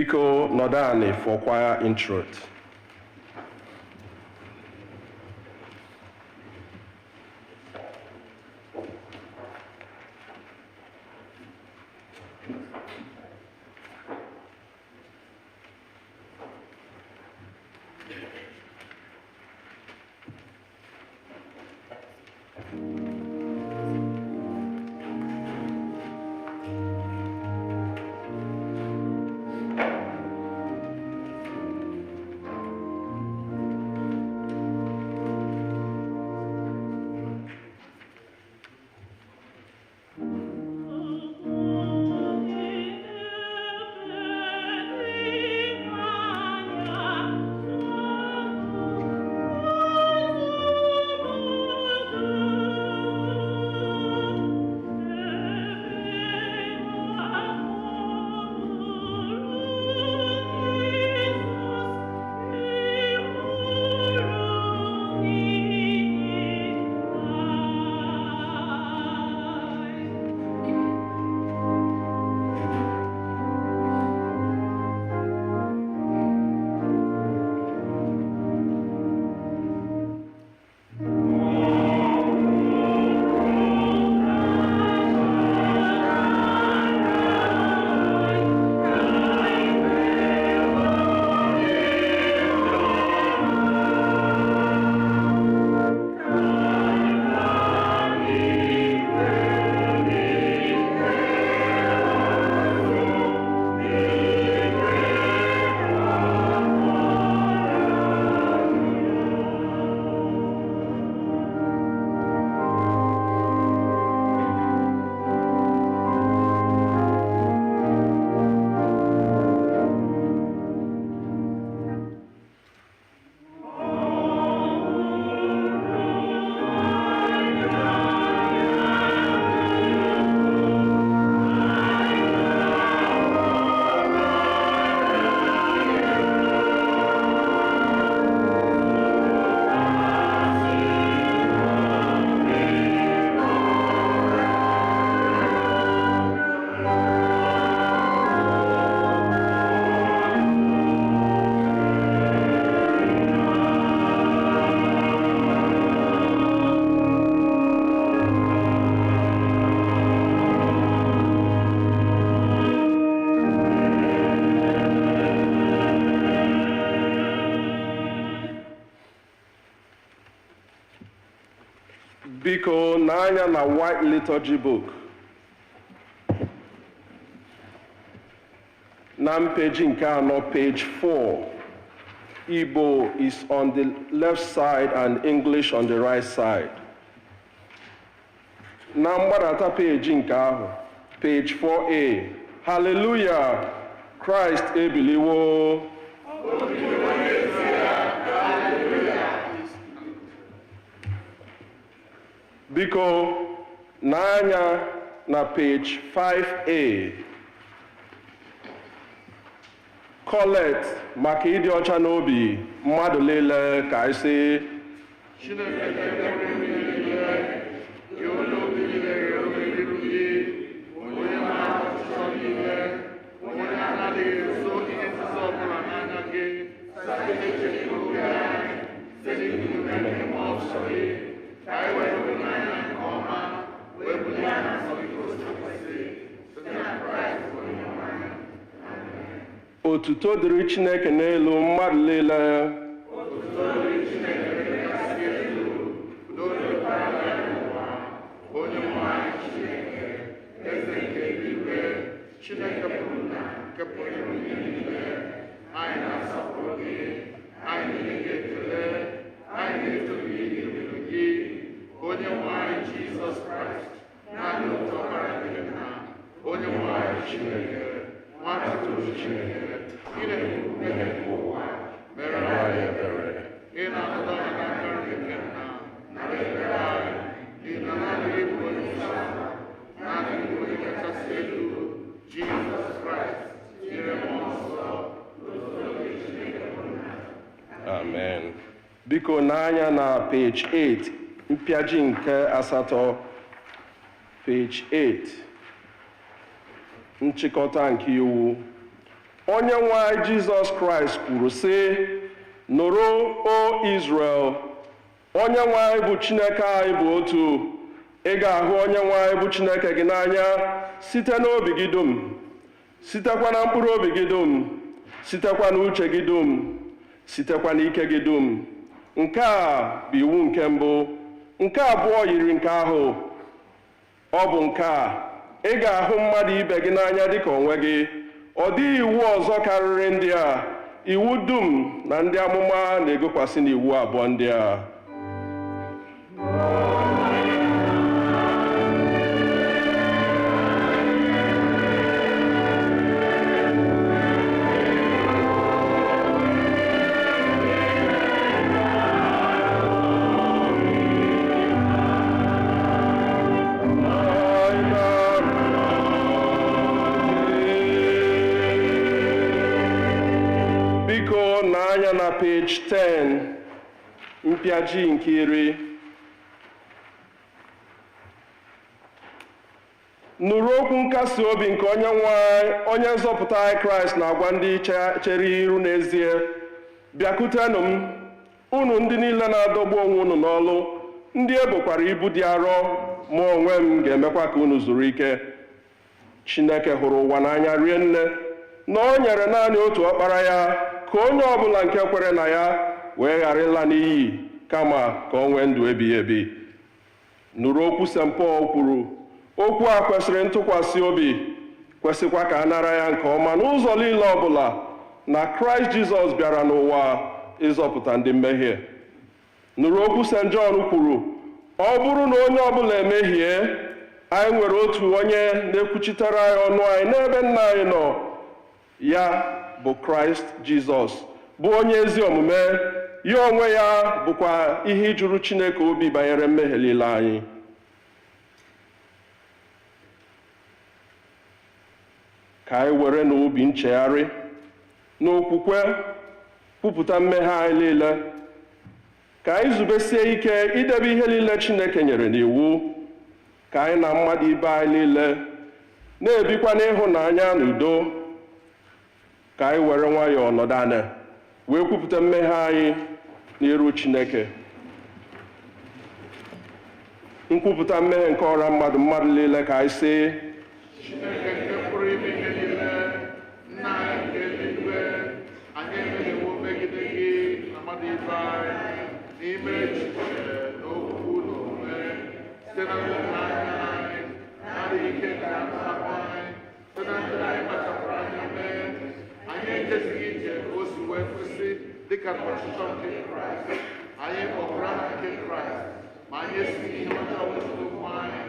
Biko nọdụ for choir introit. Biko n'anya na white liturgy book. Na mpage nke anọ, page 4. Igbo is on the left side and English on the right side. Na mgbadata page nke ahụ, page 4A. Hallelujah! Christ ebiliwo. Biko n'anya na page 5A. Kolekt maka ịdị ọcha n'obi mmadụ niile ka anyị sị. Otuto Diri Chineke N'Elu mmadụ niile. Amen. Biko n'anya na page 8, mpịaji nke asatọ, page 8, Nchikọta Iwu. onye nwe anyị Jizọs Kraịst kwuru sị, nụrụ o Israel, onye nwe anyị bụ Chineke anyị bụ otu. Ị ga-ahụ onye nwe anyị bụ Chineke gị n'anya site n'obi gị dum, sitekwa na mkpụrụ obi gị dum, sitekwa n'uche gị dum, sitekwa n'ike gị dum. Nke a bụ iwu nke mbụ. Nke abụọ yiri nke ahụ. Ọ bụ nke a, ị ga-ahụ mmadụ ibe gị n'anya dịka onwe gị. Ọ dịghị iwu ọzọ karịrị ndị a. Iwu dum na ndị amụma na-egokwasị n'iwu abụọ ndị a. N'anya na page 10, mpịaji nke 10. Nụrụ okwu nkasi obi nke onye nzọpụta anyị Kraịst na-agwa ndị chere iru n'ezie. Bịakutenụ m, unu ndị niile na-adọgbu onwe unu n'ọlụ, ndị ebokwara ibu dị arọ, mụ onwe m ga-emekwa ka unu zuru ike. Chineke hụrụ ụwa n'anya rie nne, na o nyere naanị otu ọkpara ya, ka onye ọbụla nke kwere na ya wee ghara ịla n'iyi, kama ka o nwee ndụ ebighị ebi. Nụrụ okwu St. Paul kwuru, okwu a kwesịrị ntụkwasị obi, kwesịkwa ka a nara ya nke ọma n'ụzọ niile ọbụla, na Kraịst Jizọs bịara n'ụwa ịzọpụta ndị mmehie. Nụrụ okwu St. John kwuru, ọ bụrụ na onye ọbụla emehie, anyị nwere otu onye na-ekwuchitere anyị ọnụ anyị n'ebe Nna anyị nọ, ya bụ Kraịst Jizọs, bụ onye ezi omume. Ya onwe ya bụkwa ihe ijuru Chineke obi banyere mmehie niile anyị. Ka anyị were n'obi nchegharị n'okwukwe kwupụta mmehie anyị niile. Ka anyị zubesie ike idebe ihe niile Chineke nyere n'iwu. Ka anyị na mmadụ ibe anyị niile na-ebikwa n'ịhụnanya na udo. Ka anyị were nwayọọ nọdụ ala wee kwupụta mmehie anyị n'iru Chineke. Nkwupụta mmehie nke ọra mmadụ niile ka anyị sị, Chineke nke pụrụ ime ihe niile, nna anyị nke eluigwe, anyị emeghịwo megide gị na mmadụ ibe anyị n'ime echiche na okwu na omume, site na nlereanya anyị, na-adịghị ike nke nsapụ anyị, site na ndị anyị kpachapụrụ anya mee. Anyị ejezighị ije ka o si wee kwesị dịka n'ọchịchọ nke Kraịst. Anyị kpọpụrụ aha nke Kraịst, ma anyị esighị ihe ọjọọ wezụga ụmụ anyị.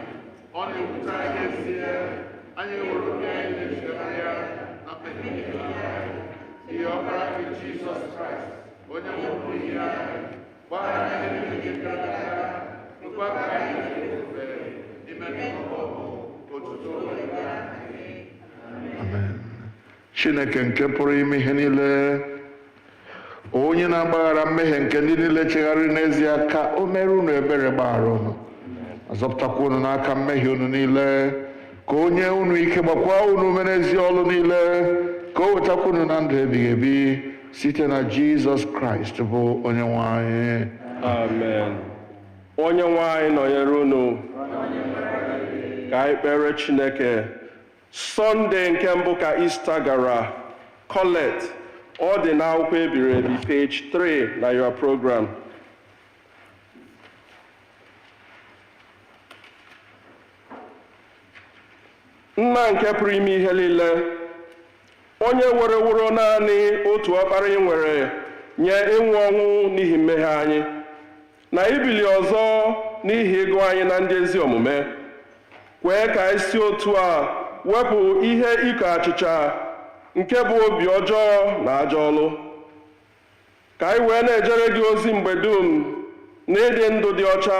Ọ na-ewute anyị n'ezie, anyị hụrụ obi anyị na-echere ya na mmehie niile anyị. Ihe ọbara nke Jizọs Kraịst, onye nwụrụ n'ihi anyị, gbaghara anyị mmehie gara aga, rụkwa ka anyị na-efe ime n'ọgbọ otuto wee gaa. Amen. Chineke nke pụrụ ime ihe niile, onye na-agbaghara mmehie nke ndị niile chegharịrị n'ezie, ka o mere unu ebere gbaghara unu, azọpụtakwa unu n'aka mmehie unu niile, ka o nye unu ike, gbakwa unu ume n'ezi ọlụ niile, ka o wetakwa unu na ndụ ebighị ebi site na Jizọs Kraịst bụ onye nwe anyị. Amen. Onye nwe anyị nọnyere unu. Ka anyị kpere Chineke. Sọnde nke mbụ ka Ista gara, Kolekt, ọ dị n'akwụkwọ ebiri ebi, page 3 na your program. Nna nke pụrụ ime ihe niile, onye wereworo naanị otu ọkpara ị nwere nye ịnwụ ọnwụ n'ihi mmehie anyị, na ibili ọzọ n'ihi ịgụ anyị na ndị ezi omume, kwee ka anyị si otu a wepụ ihe iko achịcha nke bụ obi ọjọọ na ajọ ọlụ. Ka anyị wee na-ejere gị ozi mgbe dum na ịdị ndụ dị ọcha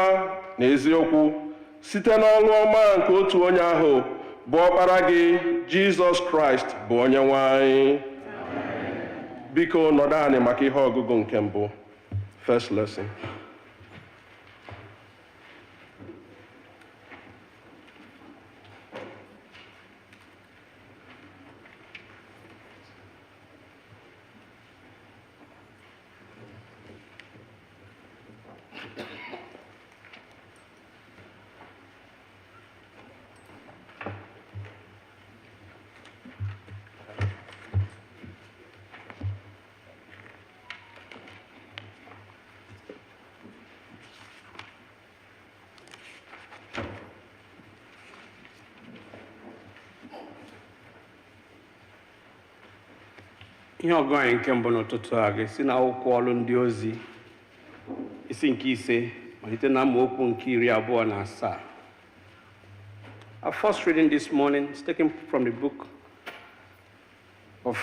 na eziokwu, site n'ọlụ ọma nke otu onye ahụ bụ ọkpara gị Jizọs Kraịst bụ onye nwe anyị. Biko nọdụ anyị maka ihe ọgụgụ nke mbụ. First lesson. Ihe ọgụ anyị nke mbụ n'ụtụtụ a ga-esi n'akwụkwọ ọrụ ndị ozi isi nke ise malite na amaokwu nke 27. Our first reading this morning is taken from the book of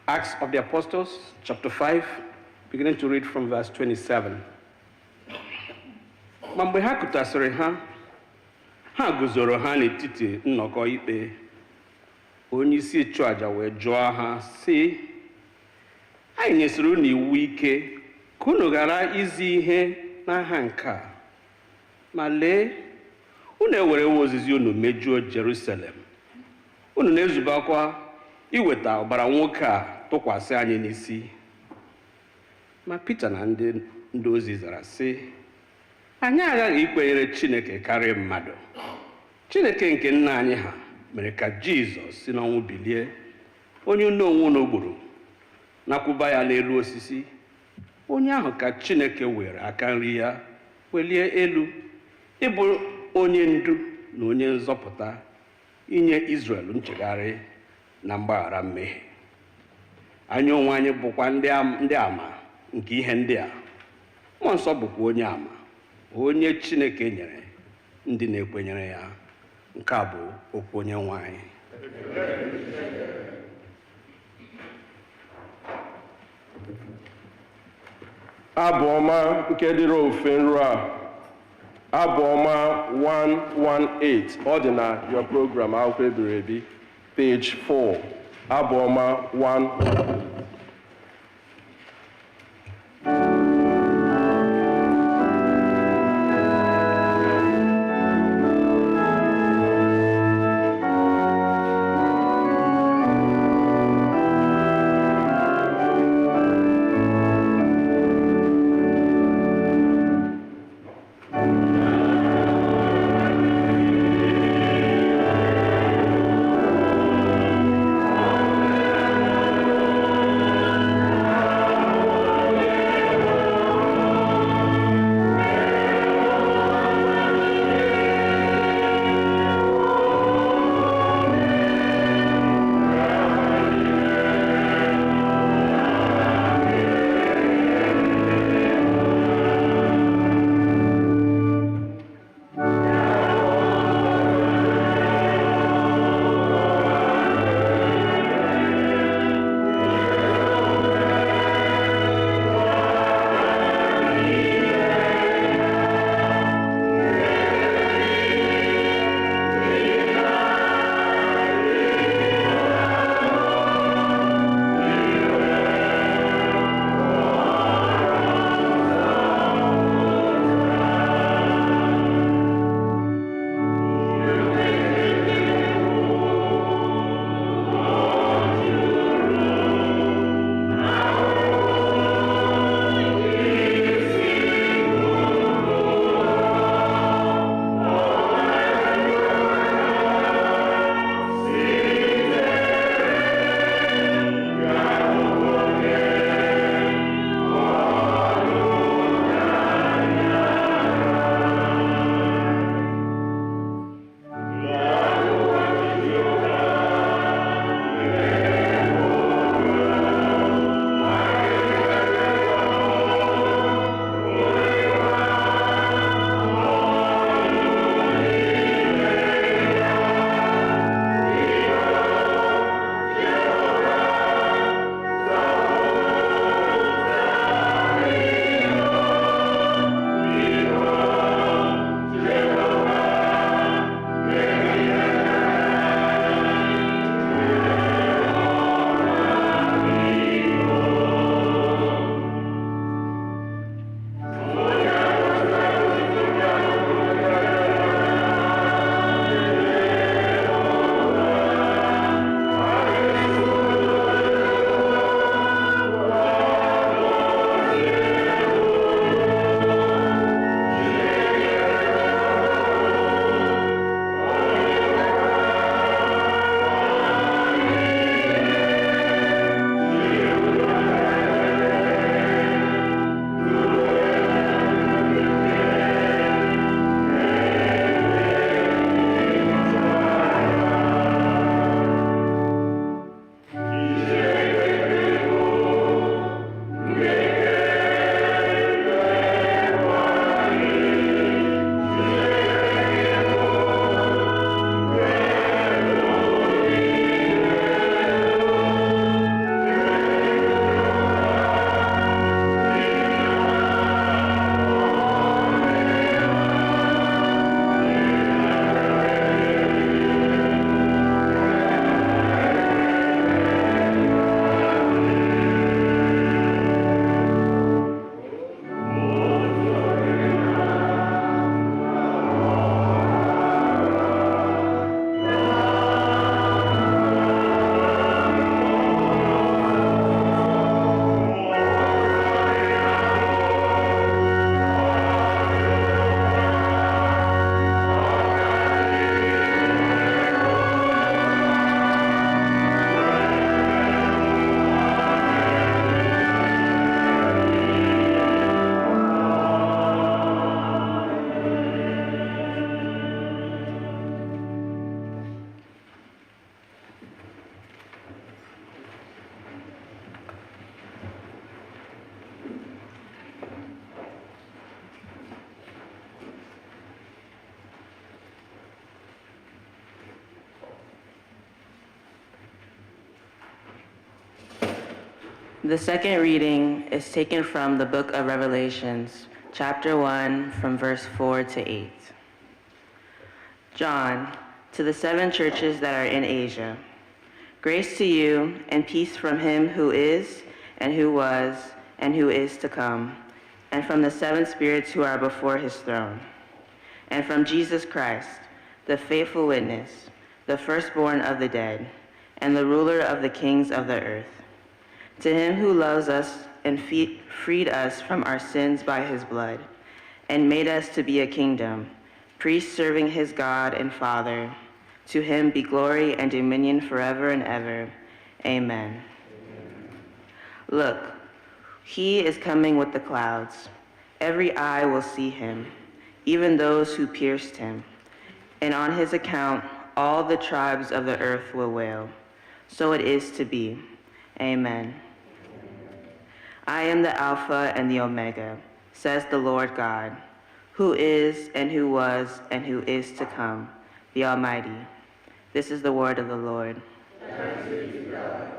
Acts of the Apostles, chapter 5, beginning to read from verse 27. Ma mgbe ha kụtasịrị ha guzoro ha n'etiti nnọkọ ikpe. Onye isi nchụaja wee jụọ ha sị, anyị nyesịrị unu iwu ike ka unu ghara izi ihe n'aha nke a, ma lee, unu ewerewo ozizi unu mejuo Jerusalem. Unu na-ezubakwa iweta ọbara nwoke a tụkwasị anyị n'isi. Ma Pita na ndị ozi zara sị, anyị aghaghị ikwenyere Chineke karịa mmadụ. Chineke nke nna anyị ha mere ka Jizọs si n'ọnwụ bilie, onye unu onwe unu gburu, nakwụba ya n'elu osisi. Onye ahụ ka Chineke were aka nri ya welie elu, ịbụ onye ndu na onye nzọpụta, inye Izrel nchegharị na mgbaghara mmehie. Anyị onwe anyị bụkwa ndị ama nke ihe ndị a. Mmụọ Nsọ bụkwa onye ama, onye Chineke nyere ndị na-ekwenyere ya. Nke a bụ okwu Onyenwe anyị. Abụ ọma nke dịrị ofe nro a. Abụ ọma 118. Ọ dị na your program akwụkwọ ebiri ebi, page 4. Abụ ọma 1. The second reading is taken from the book of Revelations, chapter 1, from verse 4 to 8. John, to the 7 churches that are in Asia. Grace to you and peace from him who is, and who was, and who is to come, and from the 7 spirits who are before his throne, and from Jesus Christ, the faithful witness, the firstborn of the dead, and the ruler of the kings of the earth. To him who loves us and freed us from our sins by his blood, and made us to be a kingdom, priests serving his God and Father, to him be glory and dominion forever and ever. Amen. Look, he is coming with the clouds. Every eye will see him, even those who pierced him. And on his account, all the tribes of the earth will wail. So it is to be. Amen. I am the Alpha and the Omega, says the Lord God, who is and who was and who is to come, the Almighty. This is the word of the Lord. Thanks be to God.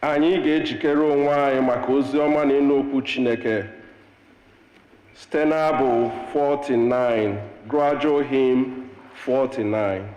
Anyị ga-ejikere onwe anyị maka ozi ọma na ịnụ okwu Chineke site n'abụ 49, Gradual Hymn 49.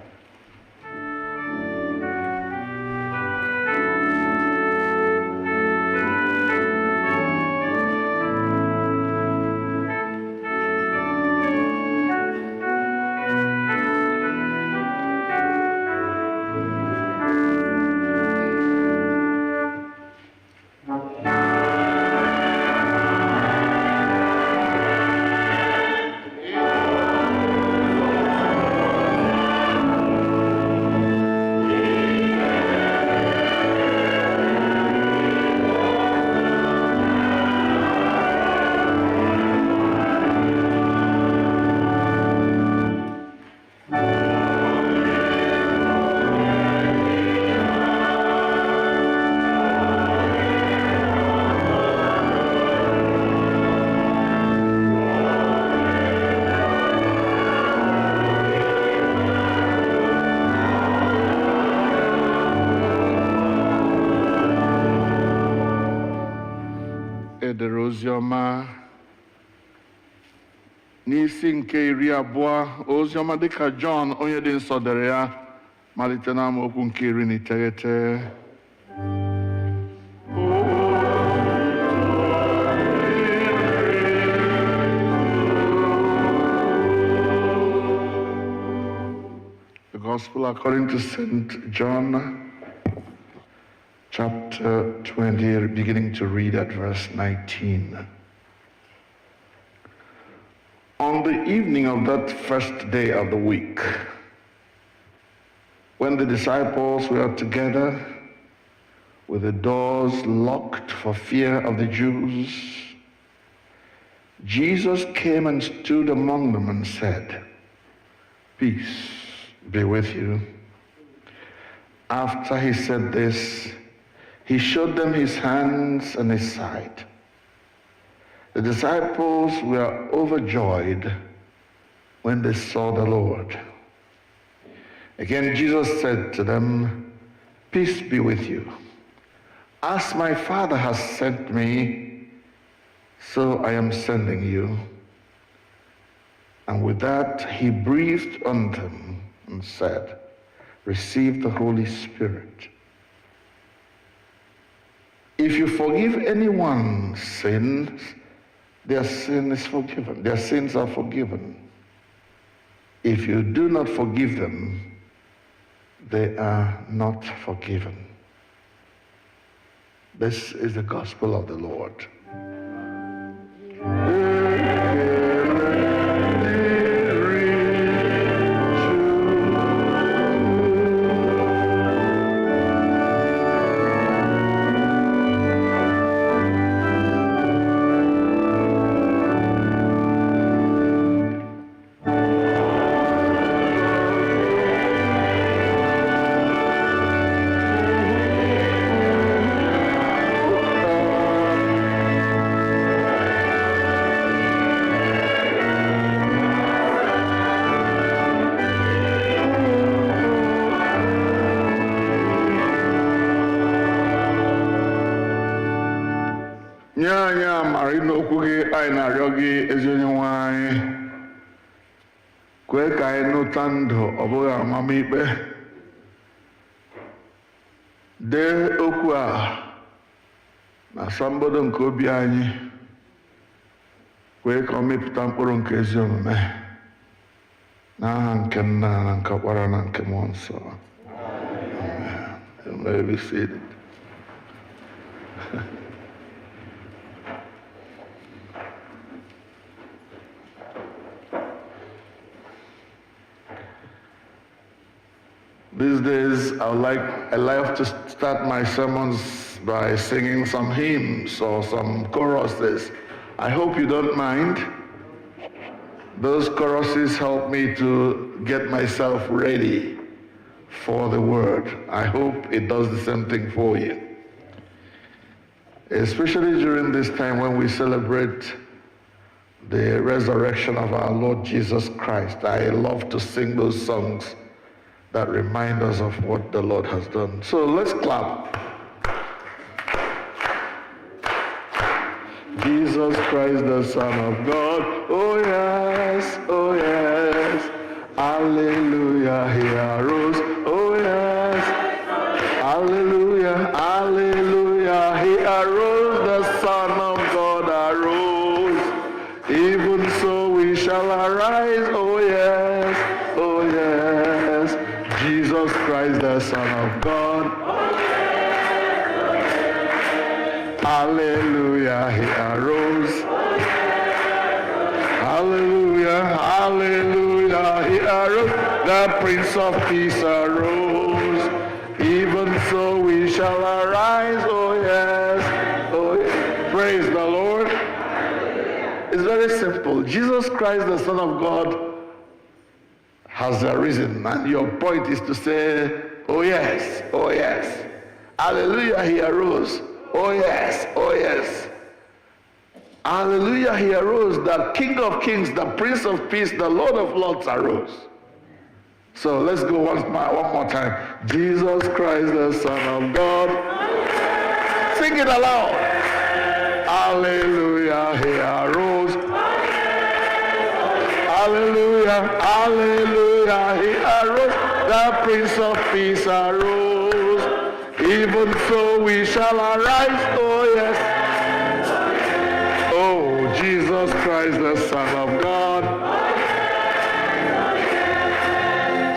Edere oziọma n'isi nke 20 oziọma dịka John onye dị nsọ dere ya malite n'amaokwu nke 19. The Gospel according to St. John, chapter 20, beginning to read at verse 19. On the evening of that first day of the week, when the disciples were together with the doors locked for fear of the Jews, Jesus came and stood among them and said, "Peace be with you." After he said this, he showed them his hands and his side. The disciples were overjoyed when they saw the Lord. Again, Jesus said to them, "Peace be with you. As my Father has sent me, so I am sending you." And with that, he breathed on them and said, "Receive the Holy Spirit. If you forgive anyone's sins, their sin is forgiven. Their sins are forgiven. If you do not forgive them, they are not forgiven." This is the gospel of the Lord. nye anyị amara n'okwu gị anyị na-arịọ gị ezi Onyenwe anyị. Kwee ka anyị nụta ndụ ọ bụghị amamikpe. Dee okwu a na asambodo nke obi anyị. Kwee ka ọ mịpụta mkpụrụ nke ezi omume n'aha nke Nna na nke Ọkpara na nke Mmụọ Nsọ. Amen. You may be seated. These days, I like to start my sermons by singing some hymns or some choruses. I hope you don't mind. Those choruses help me to get myself ready for the word. I hope it does the same thing for you. Especially during this time when we celebrate the resurrection of our Lord Jesus Christ. I love to sing those songs that remind us of what the Lord has done. So let's clap. Jesus Christ, the Son of God. Oh yes, oh yes. Hallelujah, he arose. Oh yes. Hallelujah, hallelujah. He arose, the Son of God arose. Even so we shall arise. Oh yes, oh yes. Jesus Christ, the Son of God. Hallelujah, he arose. Hallelujah, hallelujah, he arose. The Prince of Peace arose. Even so we shall arise. Oh yes, oh yes. Praise the Lord. It's very simple. Jesus Christ, the Son of God, has arisen, and your point is to say, oh yes, oh yes. Hallelujah, he arose. Oh yes, oh yes. Hallelujah, he arose. The King of Kings, the Prince of Peace, the Lord of Lords arose. So let's go one more time. Jesus Christ, the Son of God. Sing it aloud. Hallelujah, he arose. Hallelujah, hallelujah, he arose. The Prince of Peace arose. Even so we shall arise. Oh yes. Oh, Jesus Christ, the Son of God.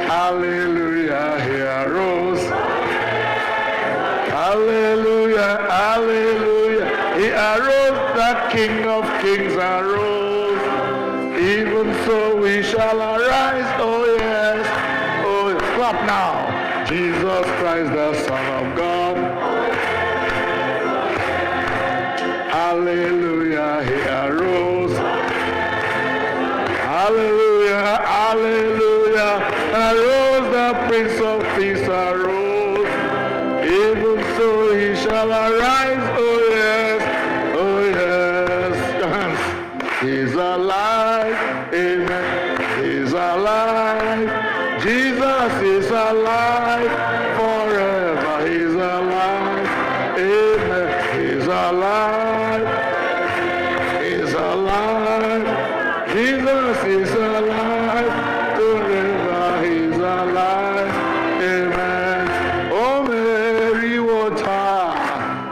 Hallelujah, he arose. Hallelujah, hallelujah, he arose. The King of Kings arose. Even so we shall arise. Oh yes, oh yes. Clap now. Jesus Christ, the Son of God. Hallelujah, he arose. Hallelujah, hallelujah, arose. The Prince of Peace arose. Even so he shall arise. Oh yes, oh yes. He's alive, amen. He's alive. Jesus is alive forever. He's alive, amen. He's alive. He's alive. Jesus is alive forever. He's alive, amen. Oh Mary water,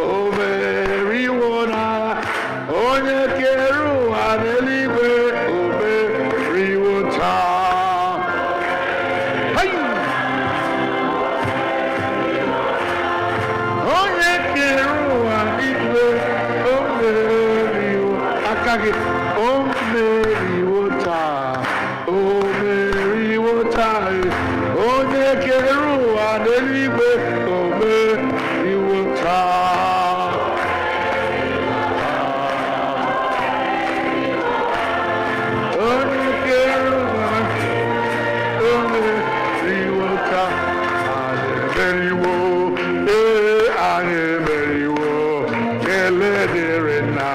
oh Mary water, oh Nyekeru Aneligwe, oh Mary water. Oh Mary water, oh Mary water, oh Nyekeru Aneligwe, oh Mary water. Oh Nyekeru, oh Mary water, Aneligwe, Aneligwe, Eledere na.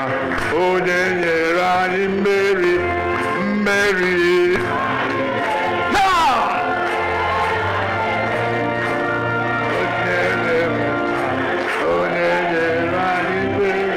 Onye nyere anyị mmeri, mmeri. Onye nyere anyị mmeri,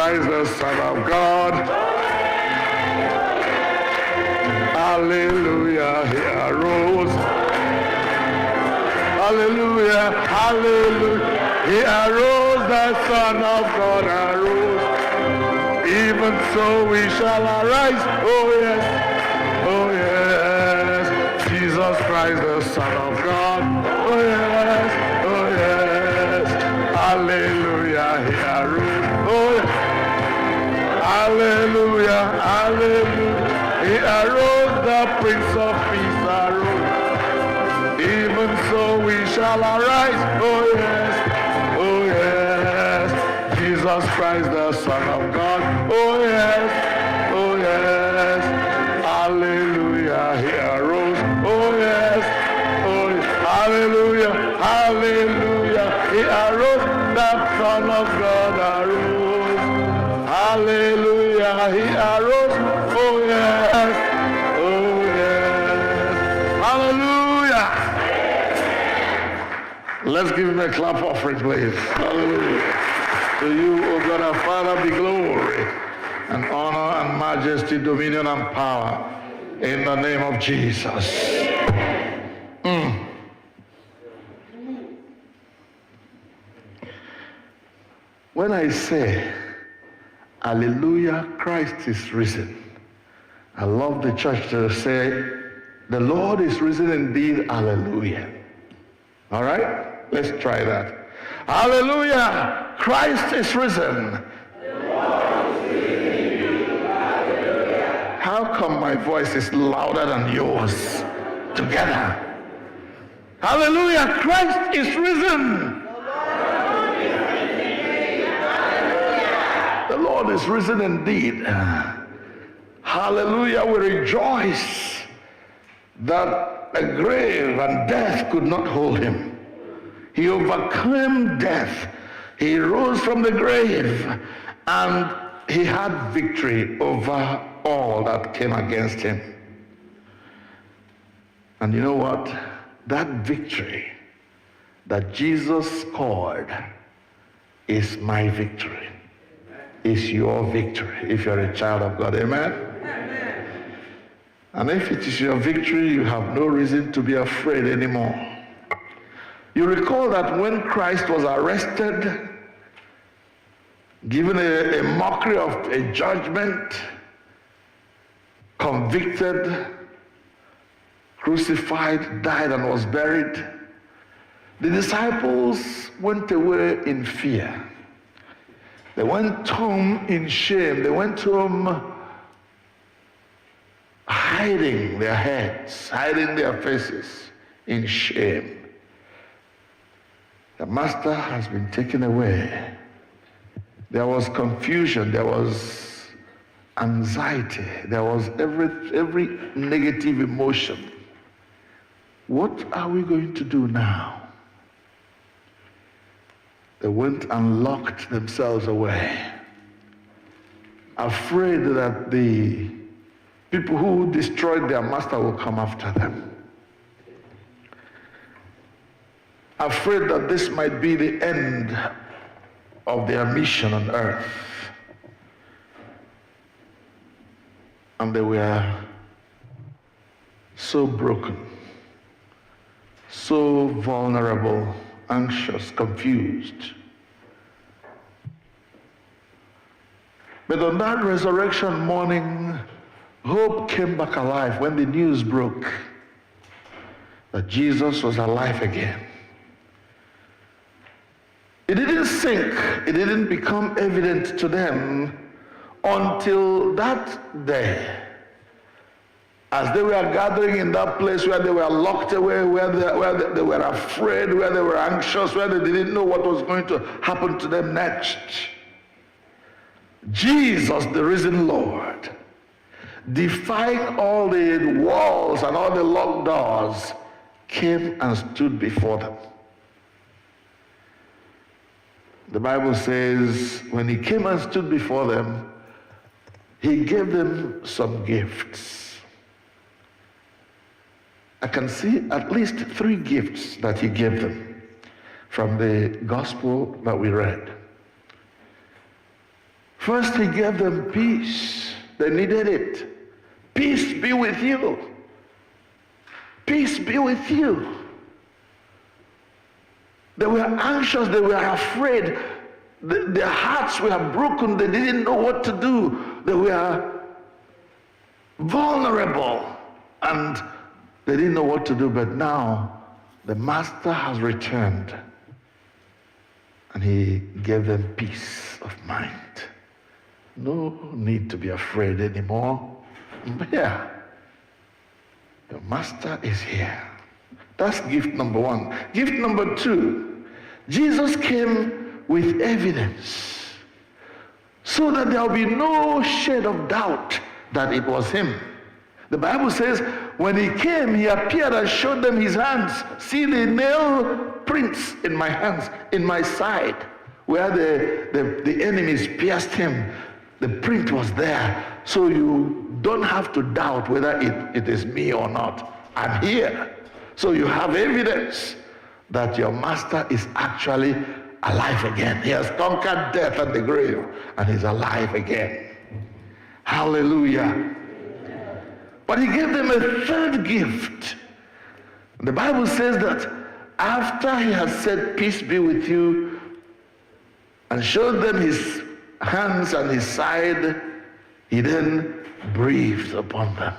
Christ, the Son of God. Hallelujah, he arose. Hallelujah, hallelujah. He arose, the Son of God arose. Even so we shall arise. Oh yes, oh yes. Jesus Christ, the Son of God. Oh yes, oh yes. Hallelujah, he arose. Oh yes. Hallelujah, hallelujah. He arose, the Prince of Peace arose. Even so we shall arise. Oh yes, oh yes. Jesus Christ, the Son of God. Oh yes, oh yes. Hallelujah, he arose. Oh yes, oh yes. Hallelujah, hallelujah. He arose, the Son of God arose. Hallelujah, he arose. Oh yes, oh yes. Hallelujah. Let's give him a clap offering, please. Hallelujah. To you, O God our Father, be glory and honor and majesty, dominion and power in the name of Jesus. When I say, hallelujah, Christ is risen, I love the church to say, the Lord is risen indeed, hallelujah. All right? Let's try that. Hallelujah, Christ is risen. How come my voice is louder than yours? Together. Hallelujah, Christ is risen. The Lord is risen indeed. Hallelujah, we rejoice that the grave and death could not hold him. He overcame death. He rose from the grave and he had victory over all that came against him. And you know what? That victory that Jesus scored is my victory. Is your victory if you're a child of God. Amen? Amen. And if it is your victory, you have no reason to be afraid anymore. You recall that when Christ was arrested, given a mockery of a judgment, convicted, crucified, died, and was buried, the disciples went away in fear. They went home in shame. They went home hiding their heads, hiding their faces in shame. The master has been taken away. There was confusion. There was anxiety. There was every negative emotion. What are we going to do now? They went and locked themselves away, afraid that the people who destroyed their master will come after them. Afraid that this might be the end of their mission on earth. And they were so broken, so vulnerable, anxious, confused. But on that resurrection morning, hope came back alive when the news broke that Jesus was alive again. It didn't sink, it didn't become evident to them until that day. As they were gathering in that place where they were locked away, where they were afraid, where they were anxious, where they didn't know what was going to happen to them next. Jesus, the risen Lord, defying all the walls and all the locked doors, came and stood before them. The Bible says when he came and stood before them, he gave them some gifts. I can see at least 3 gifts that he gave them from the gospel that we read. First, he gave them peace. They needed it. Peace be with you. Peace be with you. They were anxious. They were afraid. Their hearts were broken. They didn't know what to do. They were vulnerable. And they didn't know what to do. But now, the Master has returned. And he gave them peace of mind. No need to be afraid anymore. Yeah. Your Master is here. That's gift number one. Gift number two, Jesus came with evidence so that there will be no shade of doubt that it was him. The Bible says when he came, he appeared and showed them his hands. See the nail prints in my hands, in my side, where the enemies pierced him. The print was there. So you don't have to doubt whether it is me or not. I'm here. So you have evidence that your Master is actually alive again. He has conquered death and the grave, and he's alive again. Hallelujah. But he gave them a third gift. The Bible says that after he had said, peace be with you, and showed them his hands and his side, he then breathed upon them.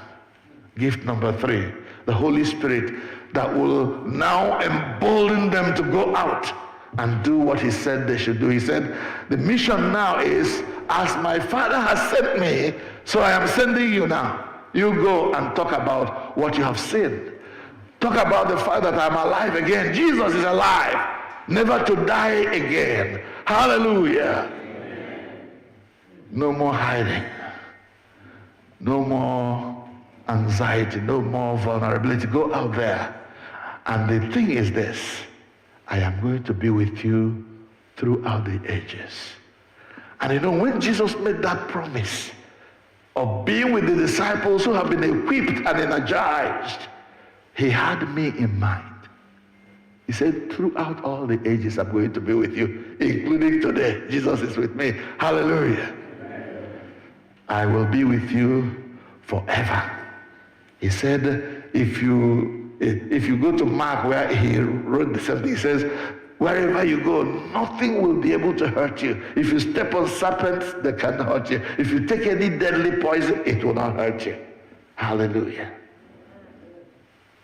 Gift number three, the Holy Spirit that will now embolden them to go out and do what he said they should do. He said, the mission now is, as my Father has sent me, so I am sending you now. You go and talk about what you have seen. Talk about the fact that I'm alive again. Jesus is alive, never to die again. Hallelujah. No more hiding. No more anxiety. No more vulnerability. Go out there. And the thing is this: I am going to be with you throughout the ages. And you know, when Jesus made that promise of being with the disciples who have been equipped and energized, he had me in mind. He said, throughout all the ages, I'm going to be with you, including today. Jesus is with me. Hallelujah. I will be with you forever. He said, if you go to Mark, where he wrote the same thing, he says, wherever you go, nothing will be able to hurt you. If you step on serpents, they cannot hurt you. If you take any deadly poison, it will not hurt you. Hallelujah.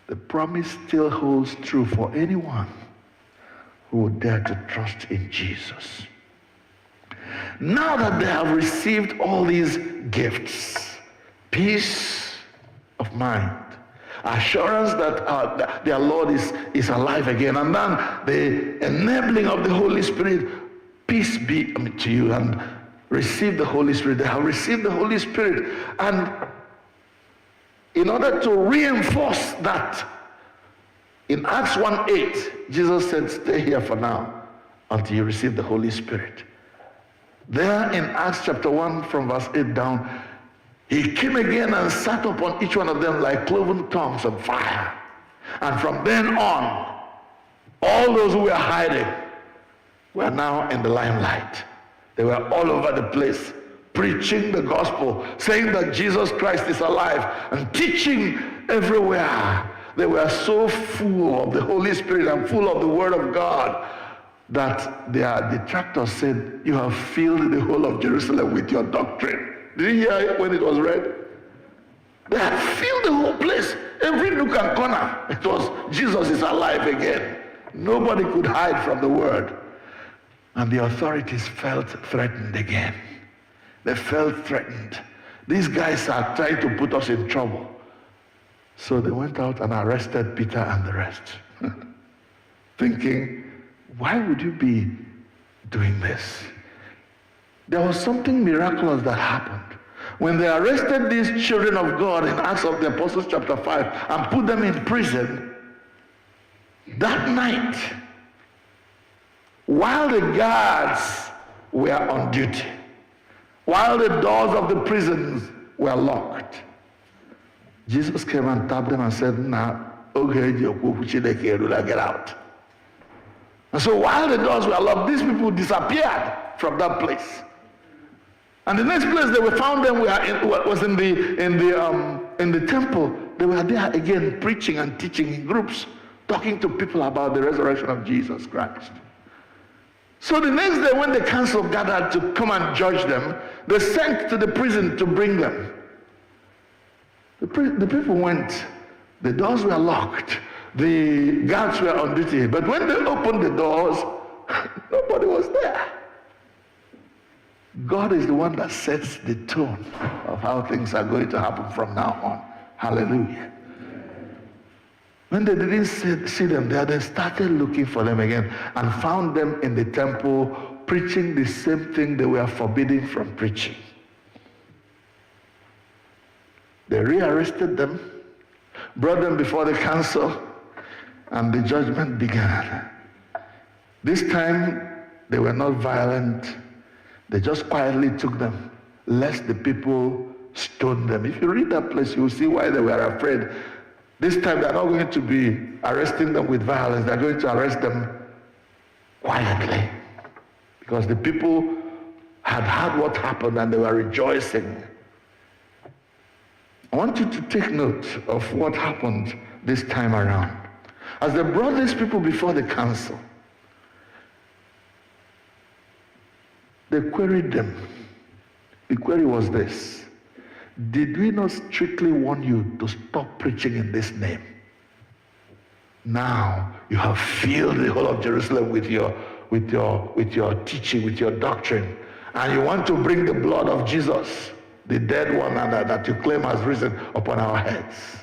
The promise still holds true for anyone who would dare to trust in Jesus. Now that they have received all these gifts, peace of mind, assurance that their Lord is alive again, and then the enabling of the Holy Spirit, peace be to you, and receive the Holy Spirit. They have received the Holy Spirit, and in order to reinforce that, in Acts 1:8, Jesus said, stay here for now until you receive the Holy Spirit. There in Acts chapter 1 from verse 8 down, he came again and sat upon each one of them like cloven tongues of fire. And from then on, all those who were hiding were now in the limelight. They were all over the place, preaching the gospel, saying that Jesus Christ is alive, and teaching everywhere. They were so full of the Holy Spirit and full of the Word of God that their detractors said, you have filled the whole of Jerusalem with your doctrine. Did you hear it when it was read? They had filled the whole place, every nook and corner. It was, Jesus is alive again. Nobody could hide from the Word. And the authorities felt threatened again. They felt threatened. These guys are trying to put us in trouble. So they went out and arrested Peter and the rest. Thinking, why would you be doing this? There was something miraculous that happened. When they arrested these children of God in Acts of the Apostles chapter 5 and put them in prison, that night, while the guards were on duty, while the doors of the prisons were locked, Jesus came and tapped them and said, "Now, okay, get out." And so while the doors were locked, these people disappeared from that place. And the next place they were found them was in the temple. They were there again preaching and teaching in groups, talking to people about the resurrection of Jesus Christ. So the next day when the council gathered to come and judge them, they sent to the prison to bring them. The people went. The doors were locked. The guards were on duty. But when they opened the doors, nobody was there. God is the one that sets the tone of how things are going to happen from now on. Hallelujah. When they didn't see them there, they started looking for them again and found them in the temple preaching the same thing they were forbidden from preaching. They rearrested them, brought them before the council, and the judgment began. This time, they were not violent. They just quietly took them, lest the people stone them. If you read that place, you will see why they were afraid. This time, they're not going to be arresting them with violence. They're going to arrest them quietly. Because the people had heard what happened and they were rejoicing. I want you to take note of what happened this time around. As they brought these people before the council, they queried them. The query was this: did we not strictly warn you to stop preaching in this name? Now you have filled the whole of Jerusalem with your teaching, with your doctrine, and you want to bring the blood of Jesus, the dead one that you claim has risen, upon our heads.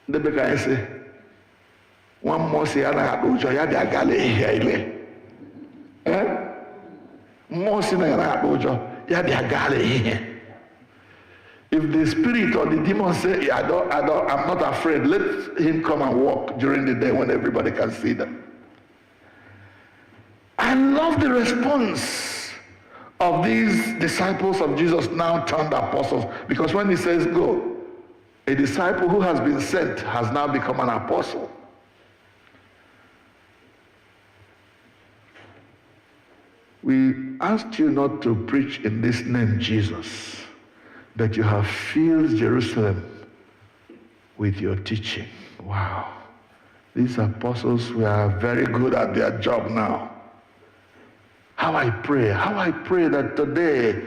The guy say, one more say, I don't know, ya bia gale here. More say, I don't know, ya bia gale here. If the spirit or the demon say, I'm not afraid, let him come and walk during the day when everybody can see them. I love the response of these disciples of Jesus, now turned apostles, because when he says go, a disciple who has been sent has now become an apostle. We asked you not to preach in this name, Jesus, but you have filled Jerusalem with your teaching. Wow. These apostles were very good at their job now. How I pray that today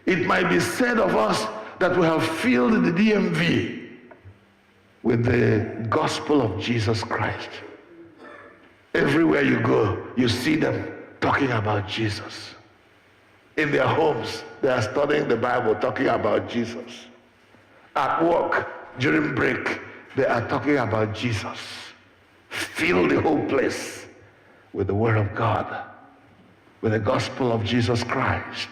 it might be said of us that we have filled the DMV with the gospel of Jesus Christ. Everywhere you go, you see them talking about Jesus. In their homes, they are studying the Bible, talking about Jesus. At work, during break, they are talking about Jesus. Fill the whole place with the Word of God, with the gospel of Jesus Christ.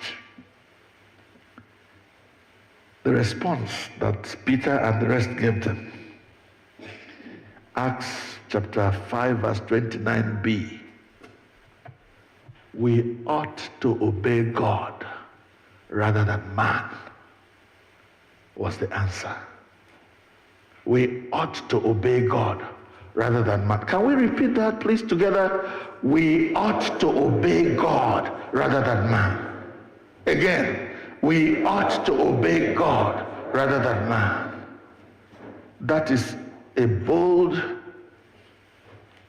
The response that Peter and the rest gave them. Acts chapter 5 verse 29b. We ought to obey God rather than man, was the answer. We ought to obey God rather than man. Can we repeat that please together? We ought to obey God rather than man. Again, we ought to obey God rather than man. That is a bold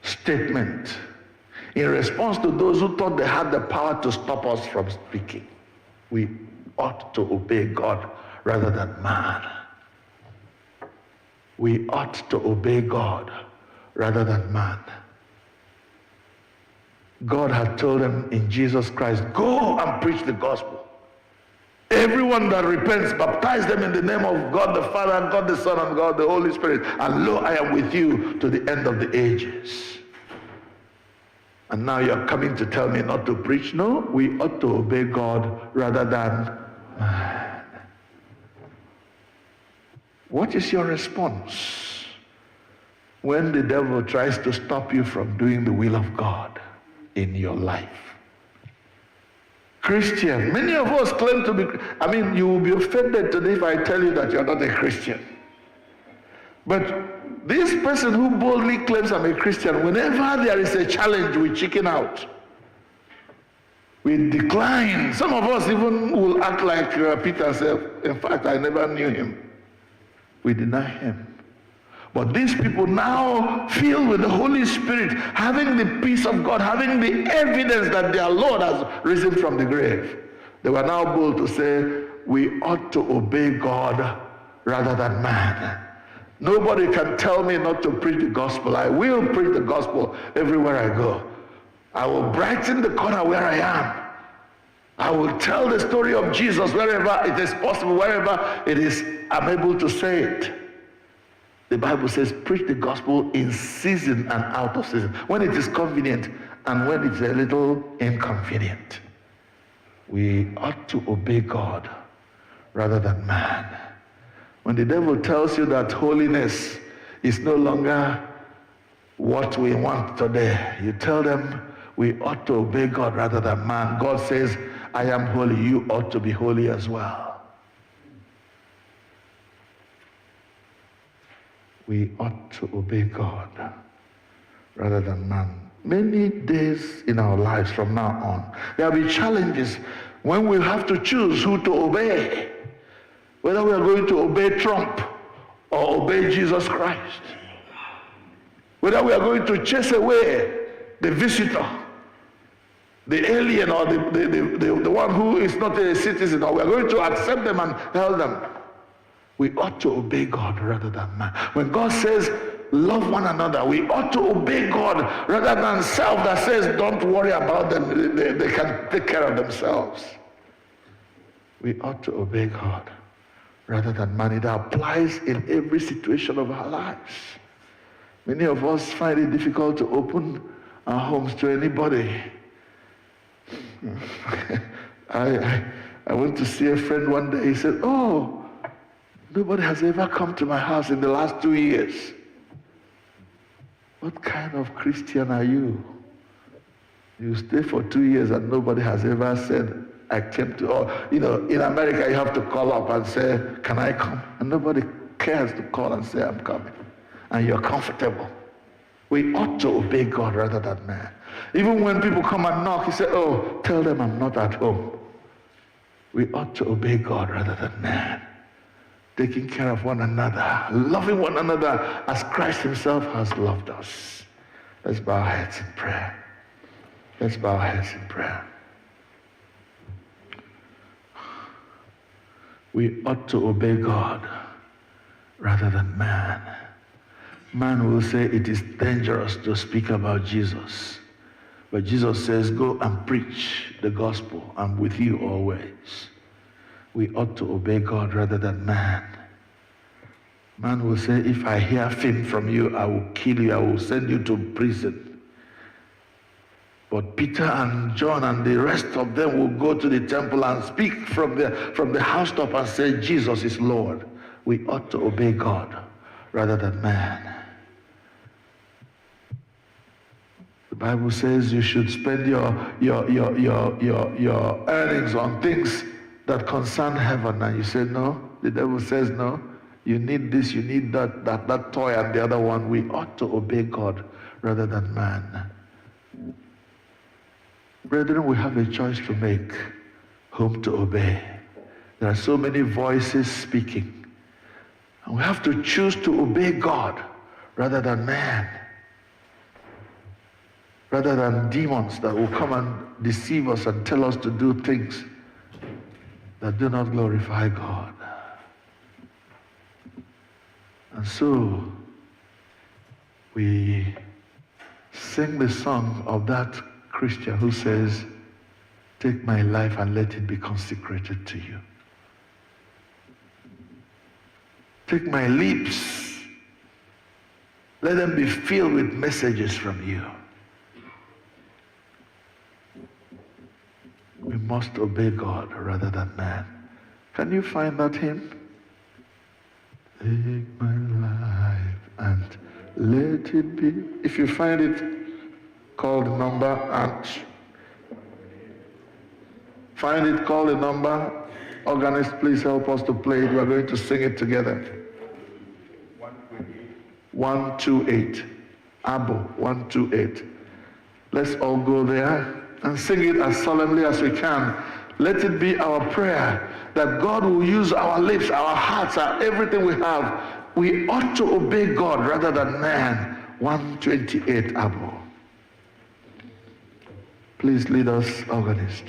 statement in response to those who thought they had the power to stop us from speaking. We ought to obey God rather than man. We ought to obey God rather than man. God had told them in Jesus Christ, go and preach the gospel. Everyone that repents, baptize them in the name of God the Father, God the Son, and God the Holy Spirit. And lo, I am with you to the end of the ages. And now you're coming to tell me not to preach? No, we ought to obey God rather than man. What is your response when the devil tries to stop you from doing the will of God in your life? Christian, many of us claim to be, you will be offended today if I tell you that you're not a Christian. But this person who boldly claims I'm a Christian, whenever there is a challenge, we chicken out. We decline. Some of us even will act like Peter said, in fact, I never knew him. We deny him. But these people now filled with the Holy Spirit, having the peace of God, having the evidence that their Lord has risen from the grave, they were now bold to say, we ought to obey God rather than man. Nobody can tell me not to preach the gospel. I will preach the gospel everywhere I go. I will brighten the corner where I am. I will tell the story of Jesus wherever it is possible, wherever it is I'm able to say it. The Bible says, preach the gospel in season and out of season, when it is convenient and when it's a little inconvenient. We ought to obey God rather than man. When the devil tells you that holiness is no longer what we want today, you tell them we ought to obey God rather than man. God says, I am holy, you ought to be holy as well. We ought to obey God rather than man. Many days in our lives from now on, there will be challenges when we have to choose who to obey. Whether we are going to obey Trump or obey Jesus Christ. Whether we are going to chase away the visitor, the alien, or the one who is not a citizen, or we are going to accept them and tell them. We ought to obey God rather than man. When God says, love one another, we ought to obey God rather than self that says, don't worry about them, they can take care of themselves. We ought to obey God rather than man. It applies in every situation of our lives. Many of us find it difficult to open our homes to anybody. I went to see a friend one day. He said, oh, nobody has ever come to my house in the last 2 years. What kind of Christian are you? You stay for 2 years and nobody has ever said, I came to, or, in America you have to call up and say, can I come? And nobody cares to call and say, I'm coming. And you're comfortable. We ought to obey God rather than man. Even when people come and knock, he said, oh, tell them I'm not at home. We ought to obey God rather than man. Taking care of one another, loving one another as Christ himself has loved us. Let's bow our heads in prayer. Let's bow our heads in prayer. We ought to obey God rather than man. Man will say it is dangerous to speak about Jesus. But Jesus says, go and preach the gospel. I'm with you always. We ought to obey God rather than man. Man will say, if I hear fame from you, I will kill you. I will send you to prison. But Peter and John and the rest of them will go to the temple and speak from the housetop and say, Jesus is Lord. We ought to obey God rather than man. The Bible says you should spend your earnings on things that concern heaven. And you say, no. The devil says, no. You need this, you need that toy and the other one. We ought to obey God rather than man. Brethren, we have a choice to make, whom to obey. There are so many voices speaking. And we have to choose to obey God rather than man. Rather than demons that will come and deceive us and tell us to do things that do not glorify God. And so, we sing the song of that Christian who says, take my life and let it be consecrated to you. Take my lips, let them be filled with messages from you. We must obey God rather than man. Can you find that hymn? Take my life and let it be. If you find it, call the number and find it, call the number. Organist, please help us to play it. We are going to sing it together. 128. 128. Abba 128. Let's all go there and sing it as solemnly as we can. Let it be our prayer that God will use our lips, our hearts, our everything we have. We ought to obey God rather than man. 128, Abba. Please lead us, organist.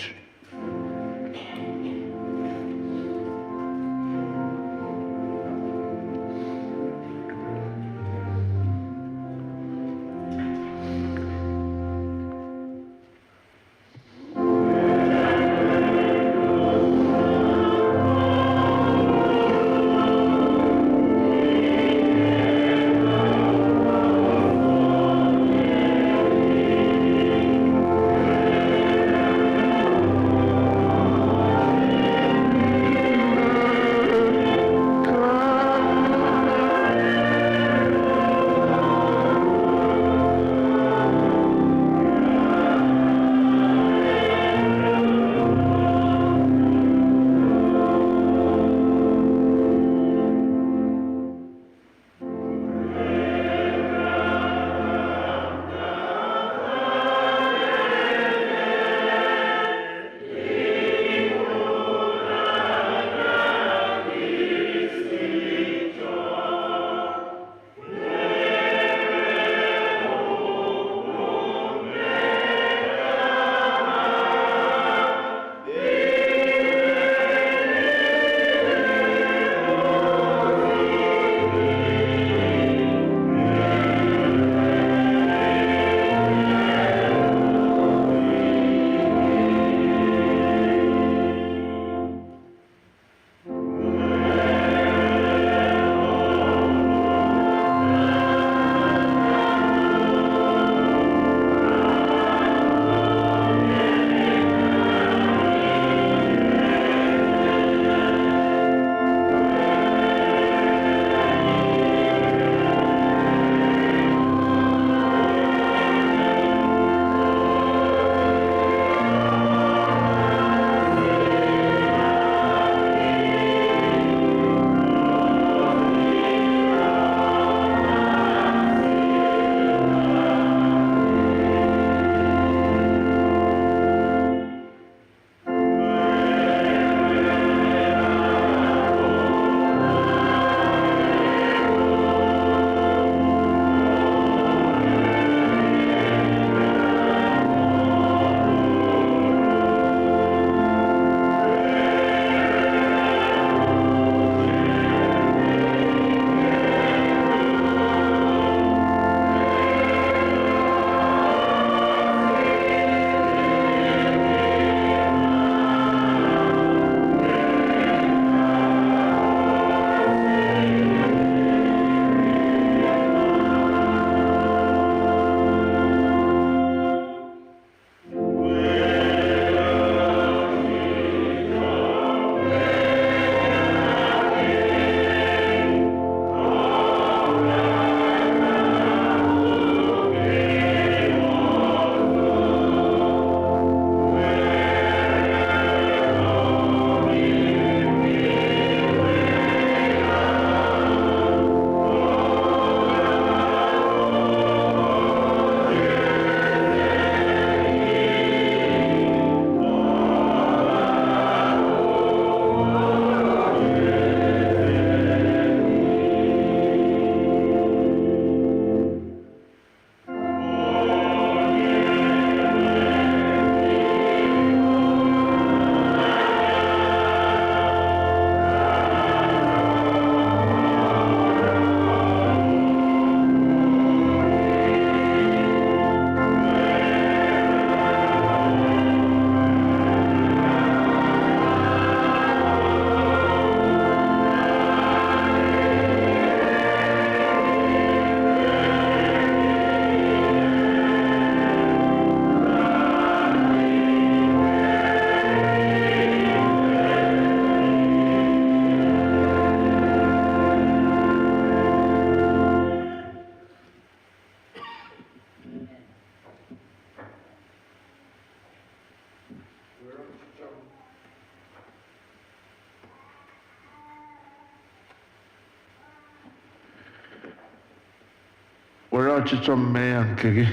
were ọchịchọ m mee ya nke gị,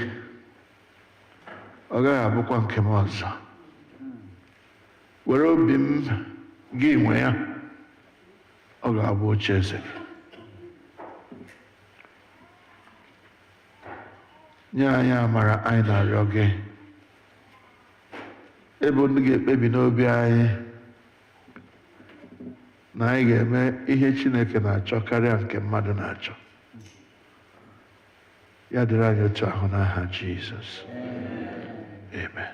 ọ gaghị abụkwa nke m ọzọ. Were obi m gị nwe ya, ọ ga-abụ ocheeze gị. Nye anyị amara anyị na-arịọ gị, ebe ndị ga-ekpebi n'obi anyị na anyị ga-eme ihe Chineke na-achọ karịa nke mmadụ na-achọ. Ya dịrị anyị otu ahụ n'aha Jizọs. Amen.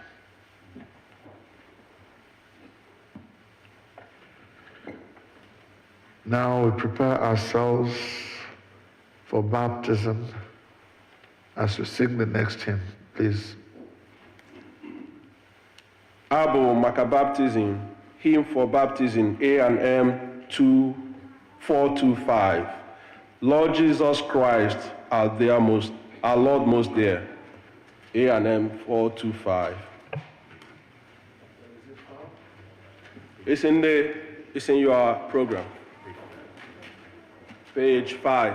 Now we prepare ourselves for baptism as we sing the next hymn, please. Abụ maka baptism, hymn for baptism, A&M 2425. Lord Jesus Christ, our Lord most dear. A&M 425. It's in your program. Page 5.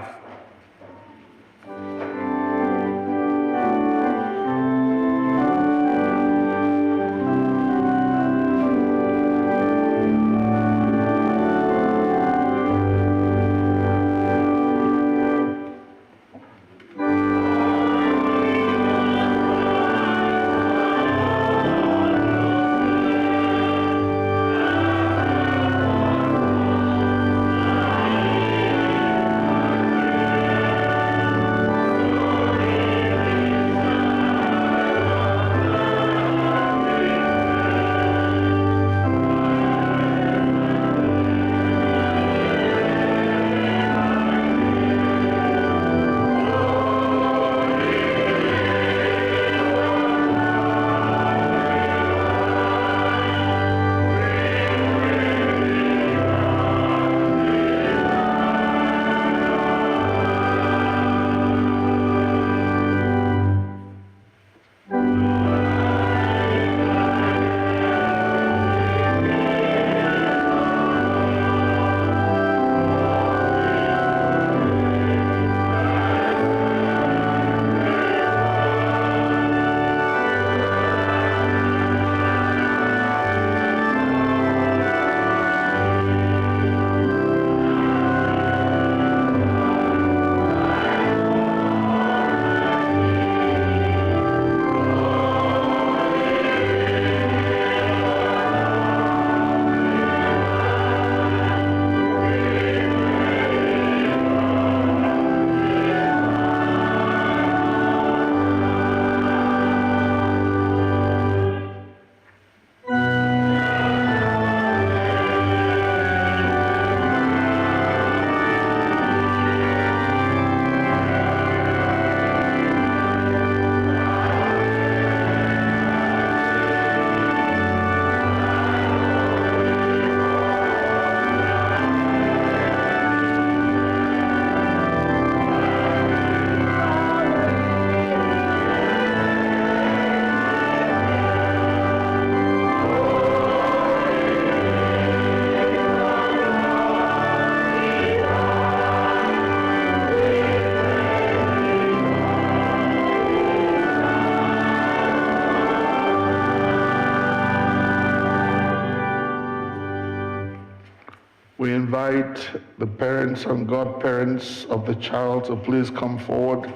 We invite the parents and godparents of the child to please come forward.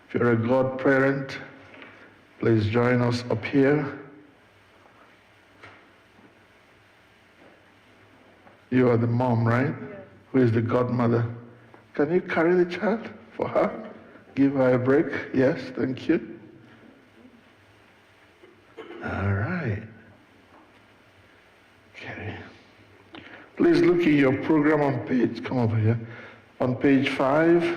If you're a godparent, please join us up here. You are the mom, right? Who is the godmother? Can you carry the child for her? Give her a break? Yes, thank you. All right. Okay. Please look in your program on page, come over here, on page 5.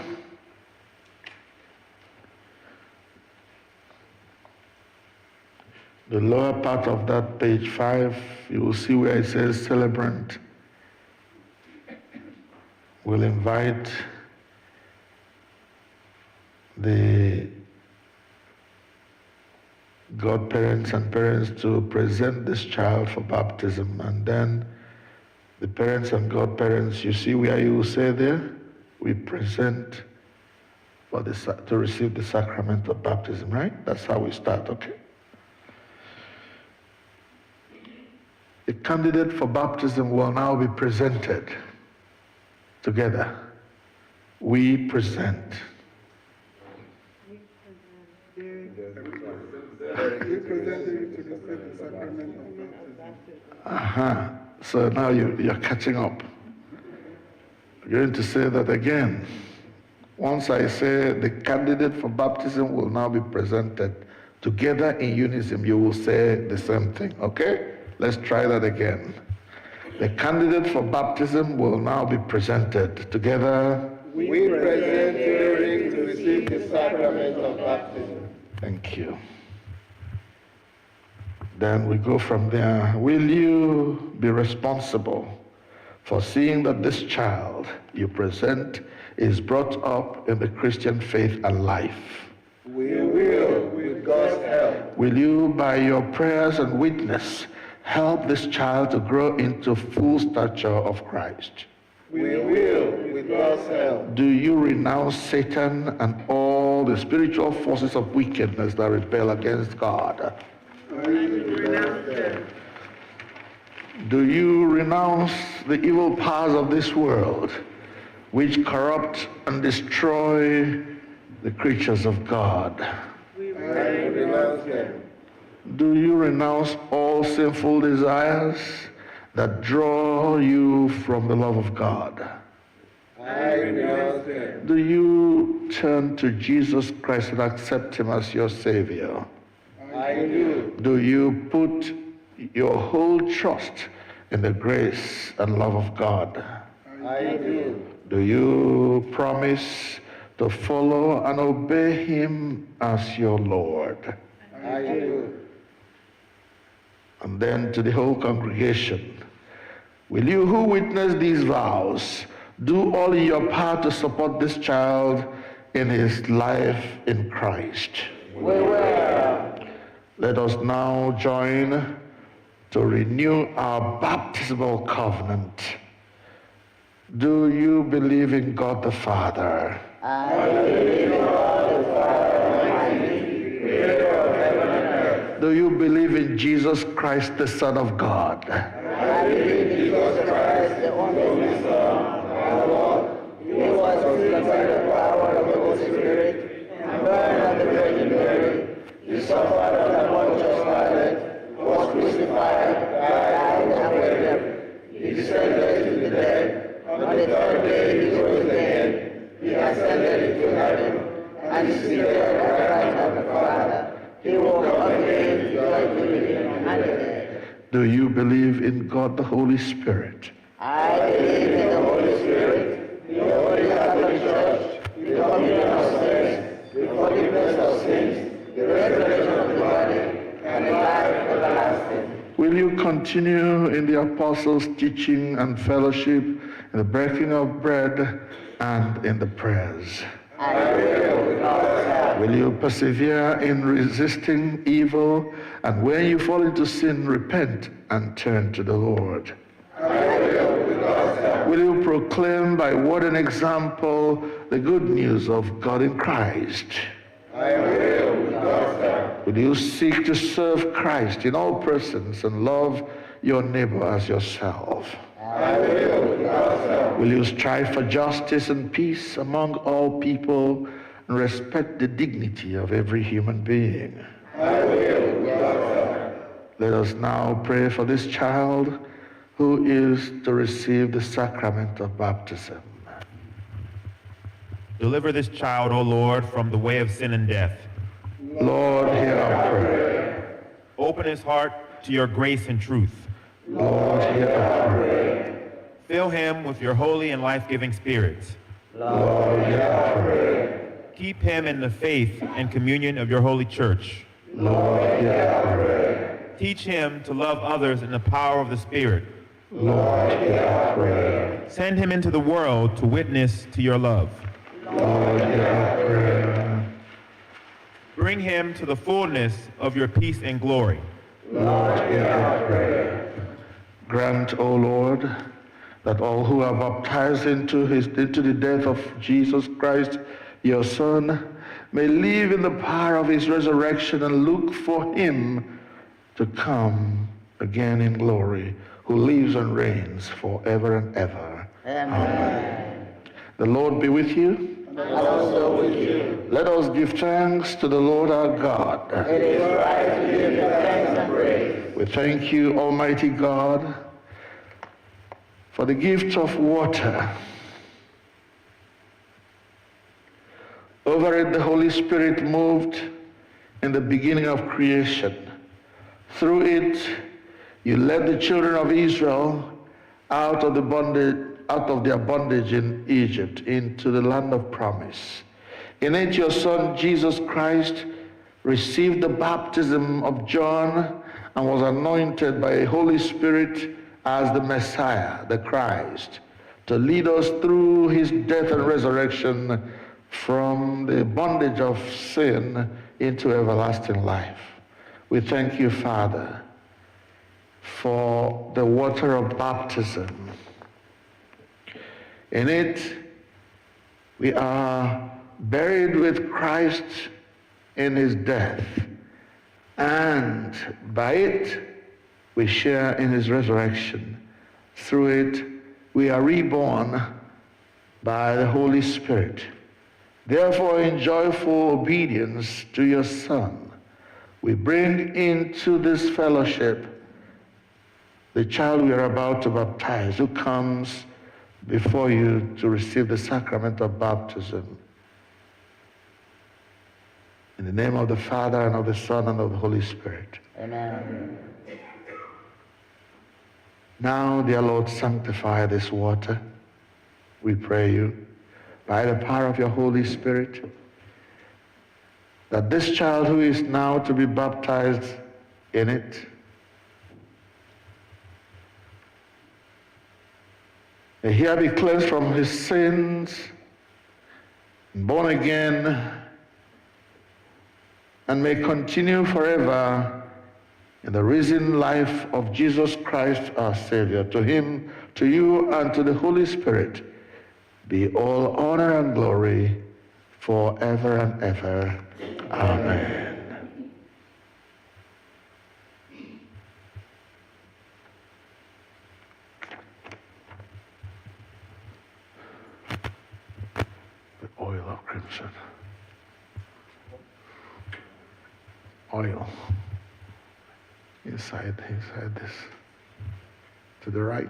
The lower part of that page 5, you will see where it says celebrant. We'll invite the godparents and parents to present this child for baptism, and then the parents and godparents, you see where you will say there, we present for this, to receive the sacrament of baptism, right? That's how we start, okay? The candidate for baptism will now be presented together. We present. So now you're catching up. You're going to say that again. Once I say the candidate for baptism will now be presented together in unison, you will say the same thing, okay? Let's try that again. The candidate for baptism will now be presented together. We present you to receive the sacrament of baptism. Thank you. Then we go from there. Will you be responsible for seeing that this child you present is brought up in the Christian faith and life? We will, with God's help. Will you, by your prayers and witness, help this child to grow into full stature of Christ? We will, with God's help. Do you renounce Satan and all the spiritual forces of wickedness that rebel against God? We renounce them. Do you renounce the evil powers of this world, which corrupt and destroy the creatures of God? We renounce them. Do you renounce all sinful desires that draw you from the love of God? I renounce them. Do you turn to Jesus Christ and accept him as your Savior? I do. Do you put your whole trust in the grace and love of God? I do. Do you promise to follow and obey him as your Lord? I do. And then to the whole congregation, will you who witness these vows do all in your power to support this child in his life in Christ? We will. Let us now join to renew our baptismal covenant. Do you believe in God the Father? I believe in God the Father Almighty, creator of heaven and earth. Do you believe in Jesus Christ, the Son of God? I believe in Jesus Christ, the only Son, our Lord, who was conceived by the power of the Holy Spirit, and born of the Virgin Mary. He suffered under Pontius Pilate, was crucified, died, and buried. He descended to the dead. On the third day he rose again. He ascended into heaven, and is seated at the right hand of the Father. He will come again to judge the living and the dead. Do you believe in God the Holy Spirit? I believe in the Holy Spirit, the Holy Catholic Church, the communion of saints, the forgiveness of sins, the resurrection of the body, and the life everlasting. Will you continue in the apostles' teaching and fellowship, in the breaking of bread, and in the prayers? I will, with God's help. Will you persevere in resisting evil, and when you fall into sin, repent and turn to the Lord? I will, with God's help. Will you proclaim by word and example the good news of God in Christ? I will, with God's help. Will you seek to serve Christ in all persons and love your neighbor as yourself? I will, with God's help. Will you strive for justice and peace among all people and respect the dignity of every human being? I will, with God's help. Let us now pray for this child who is to receive the sacrament of baptism. Deliver this child, O Lord, from the way of sin and death. Lord, hear our prayer. Open his heart to your grace and truth. Lord, hear our prayer. Fill him with your holy and life-giving spirit. Lord, hear our prayer. Keep him in the faith and communion of your holy church. Lord, hear our prayer. Teach him to love others in the power of the Spirit. Lord, hear our prayer. Send him into the world to witness to your love. Lord, hear our prayer. Bring him to the fullness of your peace and glory. Lord, hear our prayer. Grant, O Lord, that all who are baptized into the death of Jesus Christ your Son, may live in the power of his resurrection and look for him to come again in glory, who lives and reigns forever and ever. Amen. The Lord be with you. And also with you. Let us give thanks to the Lord our God. It is right to give you thanks and praise. We thank you, Almighty God, for the gift of water. Over it, the Holy Spirit moved in the beginning of creation. Through it, you led the children of Israel out of their bondage in Egypt into the land of promise. In it, your Son, Jesus Christ, received the baptism of John and was anointed by the Holy Spirit as the Messiah, the Christ, to lead us through his death and resurrection from the bondage of sin into everlasting life. We thank you, Father, for the water of baptism. In it, we are buried with Christ in his death, and by it, we share in his resurrection. Through it, we are reborn by the Holy Spirit. Therefore, in joyful obedience to your Son, we bring into this fellowship the child we are about to baptize, who comes before you to receive the sacrament of baptism. In the name of the Father, and of the Son, and of the Holy Spirit. Amen. Now, dear Lord, sanctify this water, we pray you, by the power of your Holy Spirit, that this child who is now to be baptized in it may he be cleansed from his sins, born again, and may continue forever in the risen life of Jesus Christ our Savior. To him, to you, and to the Holy Spirit be all honor and glory forever and ever. Amen. The oil of crimson. Oil. Inside this. To the right.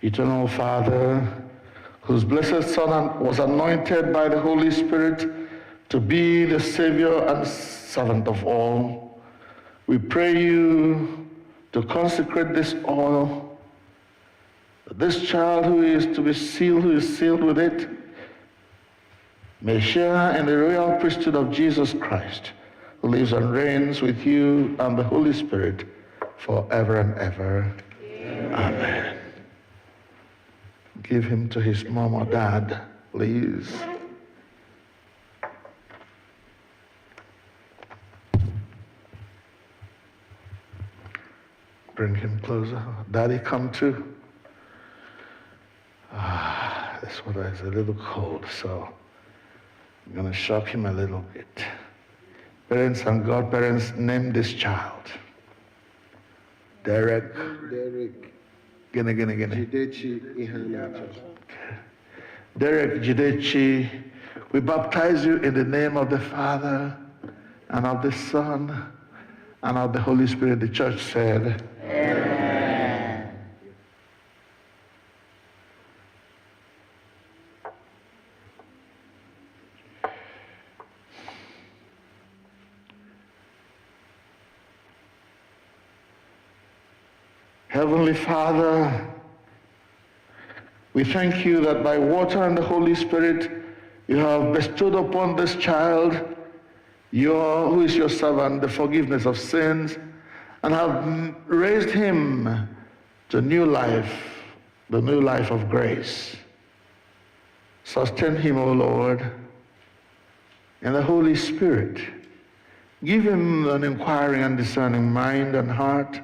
Eternal Father, whose blessed Son was anointed by the Holy Spirit to be the Savior and servant of all, we pray you to consecrate this oil, that this child who is sealed with it, may share in the royal priesthood of Jesus Christ, who lives and reigns with you and the Holy Spirit forever and ever. Amen. Give him to his mom or dad, please. Bring him closer. Daddy, come too. This water is a little cold, so I'm going to shock him a little bit. Parents and godparents, name this child. Derek. Gene. Jidechi Ihanacho. Derek Jidechi, we baptize you in the name of the Father, and of the Son, and of the Holy Spirit. The church said, Amen. Heavenly Father, we thank you that by water and the Holy Spirit you have bestowed upon this child, who is your servant, the forgiveness of sins, and have raised him to new life, the new life of grace. Sustain him, O Lord, in the Holy Spirit, Give him an inquiring and discerning mind and heart,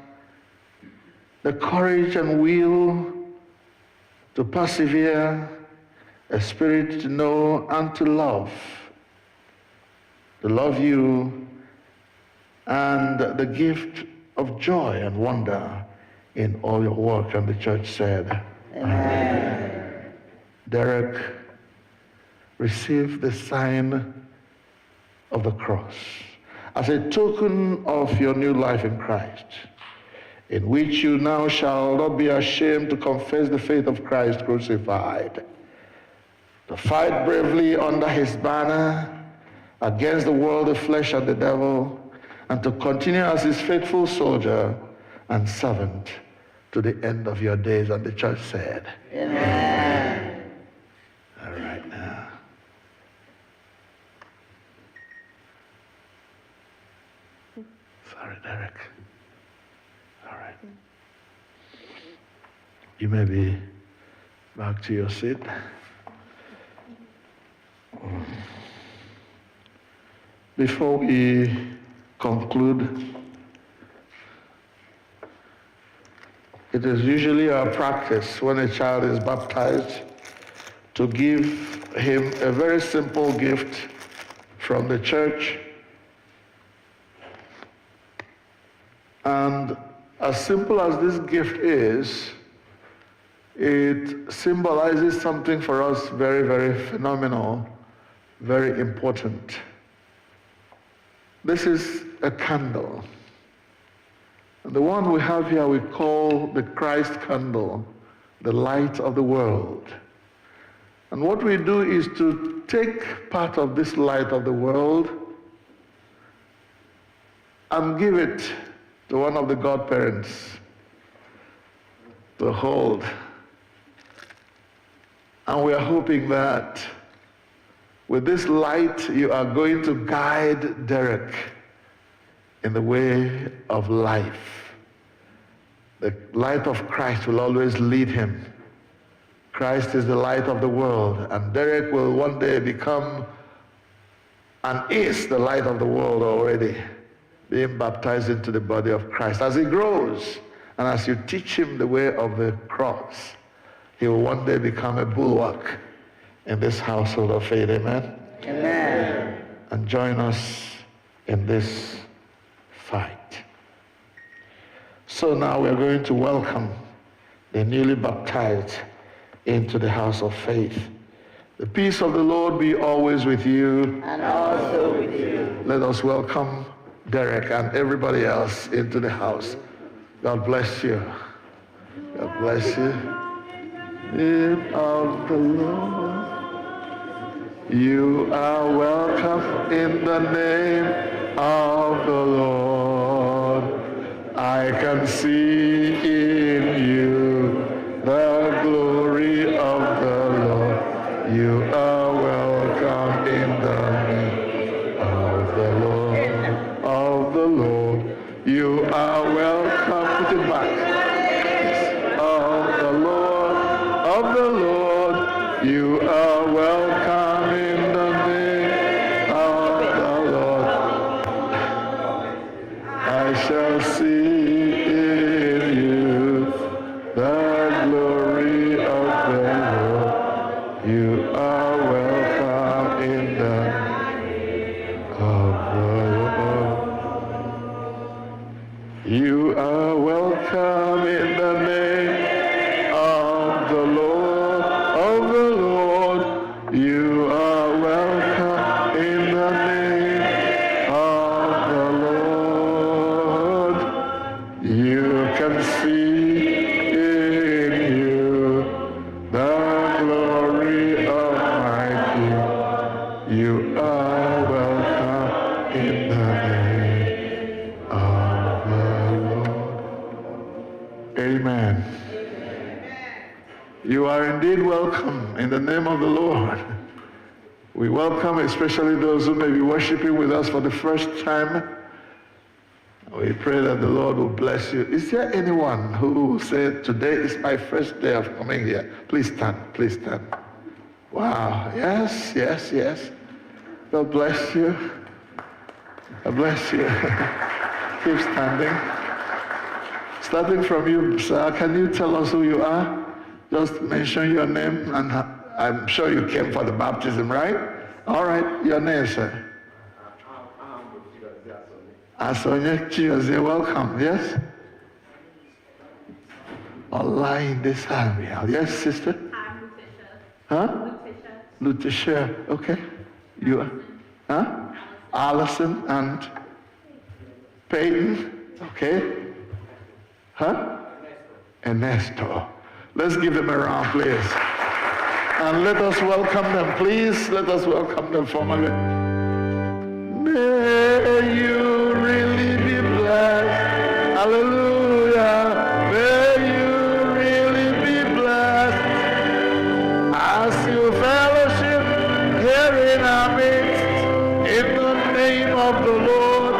the courage and will to persevere, a spirit to know and to love you, and the gift of joy and wonder in all your work. And the church said, Amen. Derek, receive the sign of the cross as a token of your new life in Christ, in which you now shall not be ashamed to confess the faith of Christ crucified, to fight bravely under his banner against the world, the flesh, and the devil, and to continue as his faithful soldier and servant to the end of your days. And the church said, Amen. All right now. Sorry, Derek. All right. You may be back to your seat. Before we conclude, it is usually our practice when a child is baptized to give him a very simple gift from the church. And as simple as this gift is, it symbolizes something for us very, very phenomenal, very important. This is a candle. And the one we have here we call the Christ candle, the light of the world. And what we do is to take part of this light of the world and give it to one of the godparents to hold. And we are hoping that with this light, you are going to guide Derek in the way of life. The light of Christ will always lead him. Christ is the light of the world, and Derek will one day become and is the light of the world already, being baptized into the body of Christ. As he grows, and as you teach him the way of the cross, he will one day become a bulwark in this household of faith. Amen? Amen. And join us in this fight. So now we're going to welcome the newly baptized into the house of faith. The peace of the Lord be always with you. And also with you. Let us welcome Derek and everybody else into the house. God bless you. God bless you. In of the Lord. You are welcome in the name of the Lord. I can see in you the glory of the Lord. You are welcome in the name of the Lord. Of the Lord. You are welcome. Put it back. Of the Lord. Of the Lord. You are welcome. Shall see in you the glory of the Lord. You are welcome in the name of the Lord. You are welcome in the name of the Lord. Of the Lord. You are welcome in the name of the Lord. You can see in you the glory of my King. You are welcome in the name of the Lord. Amen. You are indeed welcome in the name of the Lord. We welcome especially those who may be worshiping with us for the first time. We pray that the Lord will bless you. Is there anyone who will say, today is my first day of coming here? Please stand, please stand. Wow, yes, yes, yes. God bless you. God bless you. Keep standing. Starting from you, sir, can you tell us who you are? Just mention your name, and I'm sure you came for the baptism, right? All right, your name, sir. Asonya Chiyoze, welcome, yes? Allah in this area. Yes, sister? I'm Lutisha. Huh? Lutisha, okay. You are? Huh? Allison and Peyton, okay. Huh? Ernesto. Let's give them a round, please. And let us welcome them, please. Let us welcome them formally. May you really be blessed. Hallelujah. May you really be blessed as you fellowship here in our midst. In the name of the Lord,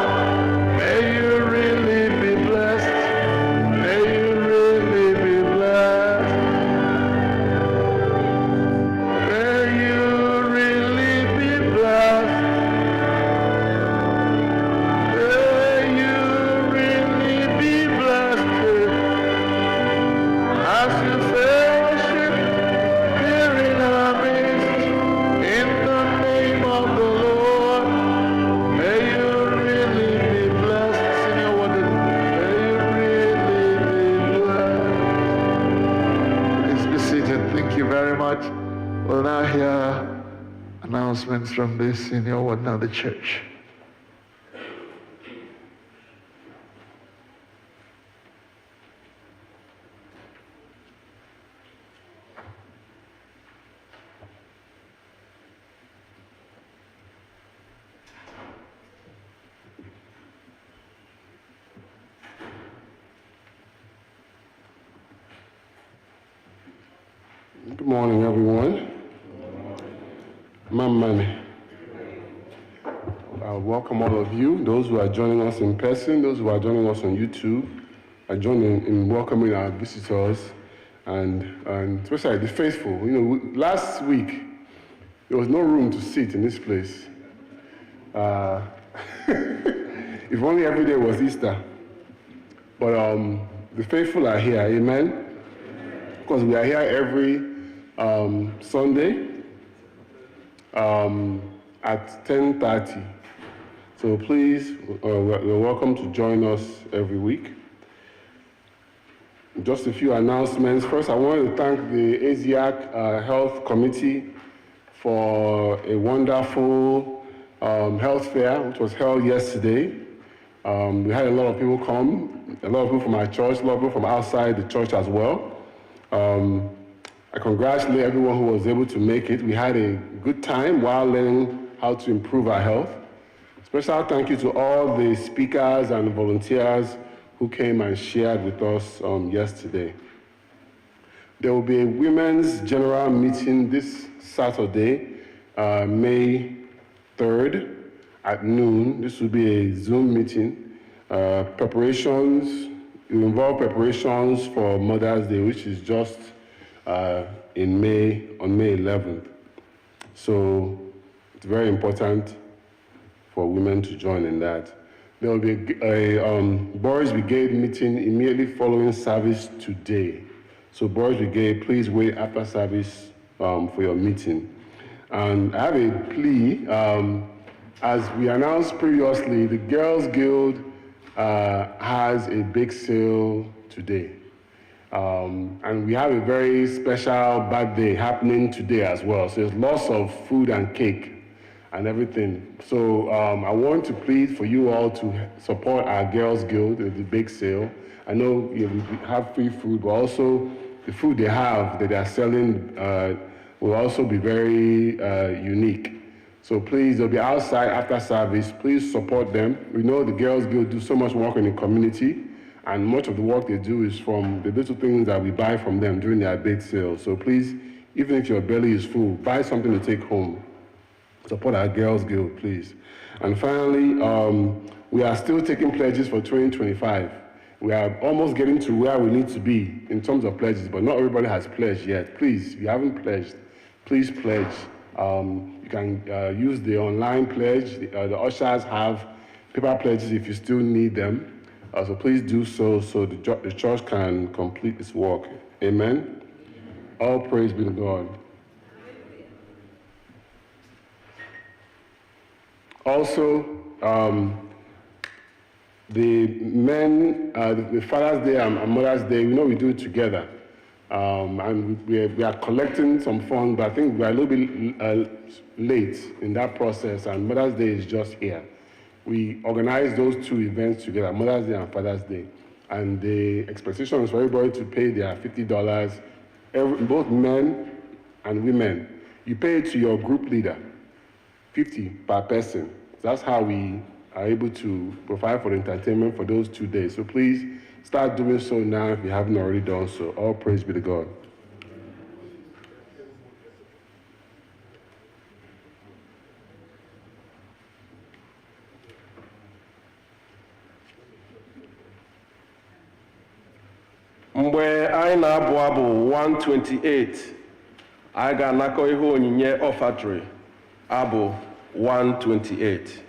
may you really be blessed. May you really be blessed. May you really be blessed. May you really be blessed as you fellowship here in our midst. In the name of the Lord, may you really be blessed. Senior warden, may you really be blessed. Please be seated. Thank you very much. We'll now hear announcements from the senior warden of the church. Good morning, everyone. Mamani. I welcome all of you, those who are joining us in person, those who are joining us on YouTube. I join in welcoming our visitors and especially the faithful. You know, last week, there was no room to sit in this place. If only every day was Easter. But the faithful are here, amen? Because we are here every Sunday at 10:30. So please, you're welcome to join us every week. Just a few announcements. First, I want to thank the ASIAC Health Committee for a wonderful health fair, which was held yesterday. We had a lot of people come, a lot of people from our church, a lot of people from outside the church as well. I congratulate everyone who was able to make it. We had a good time while learning how to improve our health. Special thank you to all the speakers and volunteers who came and shared with us yesterday. There will be a women's general meeting this Saturday, May 3rd at noon. This will be a Zoom meeting. Preparations, it will involve preparations for Mother's Day, which is just on May 11th. So it's very important for women to join in that. There will be a Boys Brigade meeting immediately following service today. So Boys Brigade, please wait after service for your meeting. And I have a plea. As we announced previously, the Girls Guild has a big sale today. And we have a very special birthday happening today as well. So there's lots of food and cake and everything. So I want to plead for you all to support our Girls Guild at the big sale. I know we have free food, but also the food they have that they are selling will also be very unique. So please, they'll be outside after service. Please support them. We know the Girls Guild do so much work in the community, and much of the work they do is from the little things that we buy from them during their big sale. So please, even if your belly is full, buy something to take home. Support our Girls Guild, please. And finally, we are still taking pledges for 2025. We are almost getting to where we need to be in terms of pledges, but not everybody has pledged yet. Please, if you haven't pledged, please pledge. You can use the online pledge. The ushers have paper pledges if you still need them. So please do so the church can complete its work. Amen. All praise be to God. Also, the men, the Father's Day and Mother's Day, we know we do it together. And we are collecting some funds, but I think we are a little bit late in that process, and Mother's Day is just here. We organize those two events together, Mother's Day and Father's Day. And the expectation is for everybody to pay their $50, both men and women. You pay it to your group leader, 50 per person. That's how we are able to provide for entertainment for those 2 days. So please start doing so now if you haven't already done so. All praise be to God. Mgbe anyị na-abụ abụ 128, anyị ga-anakọ ihe onyinye ọfatri abụ 128.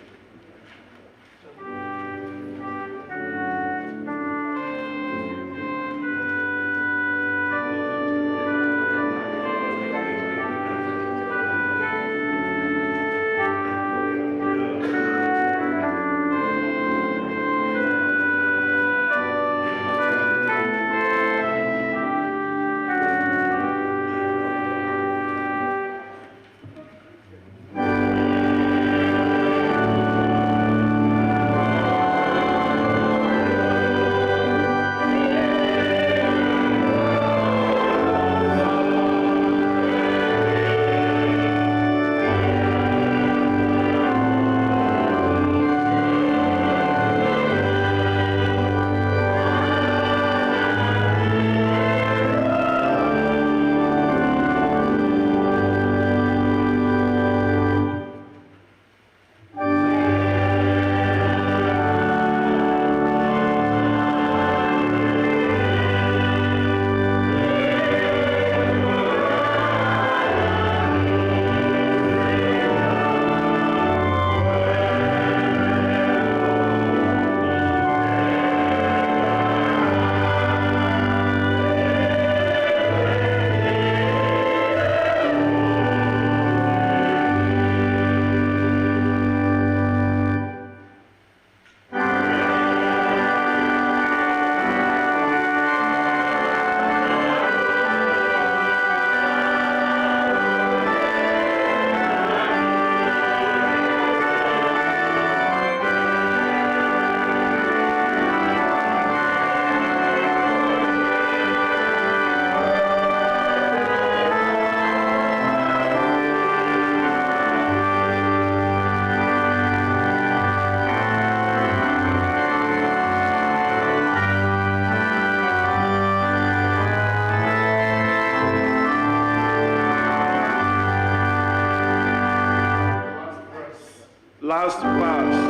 Last verse.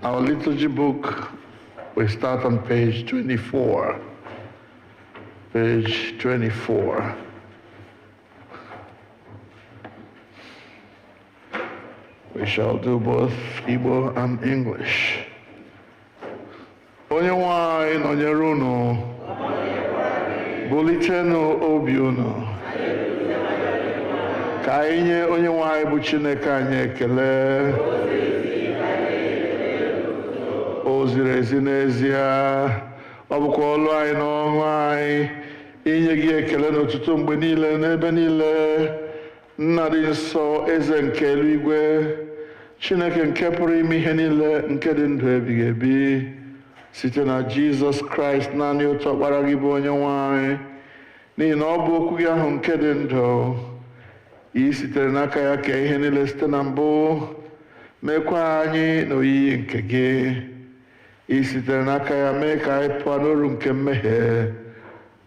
Our liturgy book, we start on page 24. Page 24. We shall do both Igbo and English. Onye nwe anyị nọnyere unu, bulitenụ obi unu. Ka anyị nye onye nwe anyị bụ Chineke anyị ekele. O ziri ezi n'ezie, ọ bụkwa ọlụ anyị na ọṅụ anyị inye gị ekele n'ụtụtụ mgbe niile n'ebe niile. Nna dị nsọ, eze nke eluigwe, Chineke nke pụrụ ime ihe niile, nke dị ndụ ebighị ebi, site na Jizọs Kraịst naanị otu ọkpara gị bụ onye nwe anyị, n'ihi na ọ bụ okwu gị ahụ nke dị ndụ. I sitere n'aka ya kee ihe niile site na mbụ, mekwa anyị n'oyiyi nke gị. I sitere n'aka ya mee ka anyị pụọ n'oru nke mmehie,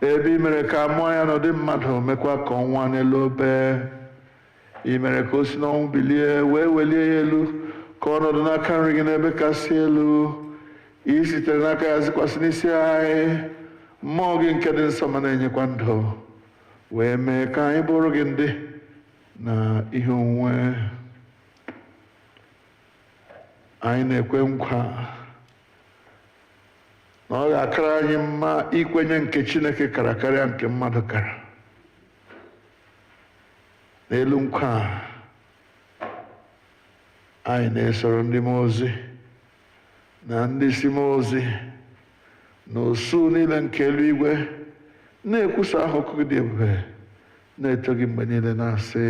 ebe i mere ka amụọ ya n'ụdị mmadụ, mekwa ka ọ nwụọ n'elu obe. I mere ka o si n'ọnwụ bilie, wee welie ya elu, ka ọ nọdụ n'aka nri gị n'ebe kasị elu. I sitere n'aka ya zikwasị n'isi anyị mmụọ gị nke dị nsọ ma na-enyekwa ndụ, wee mee ka anyị bụrụ gị ndị na ihe onwunwe. Anyị na-ekwe nkwa na ọ ga-akara anyị mma ikwenye nke Chineke kara karịa nke mmadụ kara. N'elu nkwa anyị na-esoro ndị mmụọ ozi na ndị isi mmụọ ozi na osu niile nke eluigwe, na-ekwusa aha okwu gị dị ebube, na-eto gị mgbe niile, na-asị: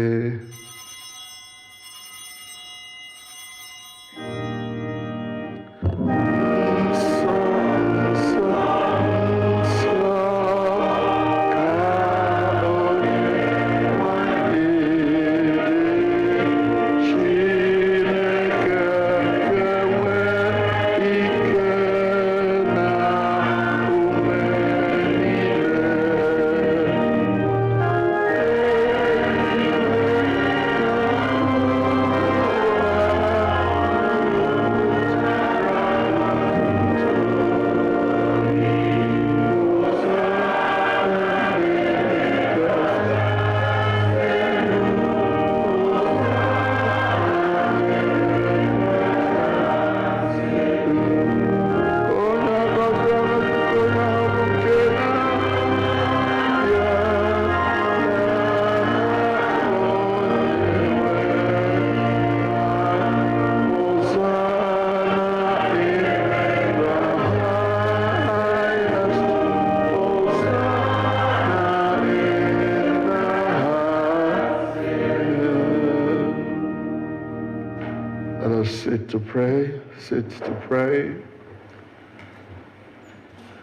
sit to pray, sit to pray.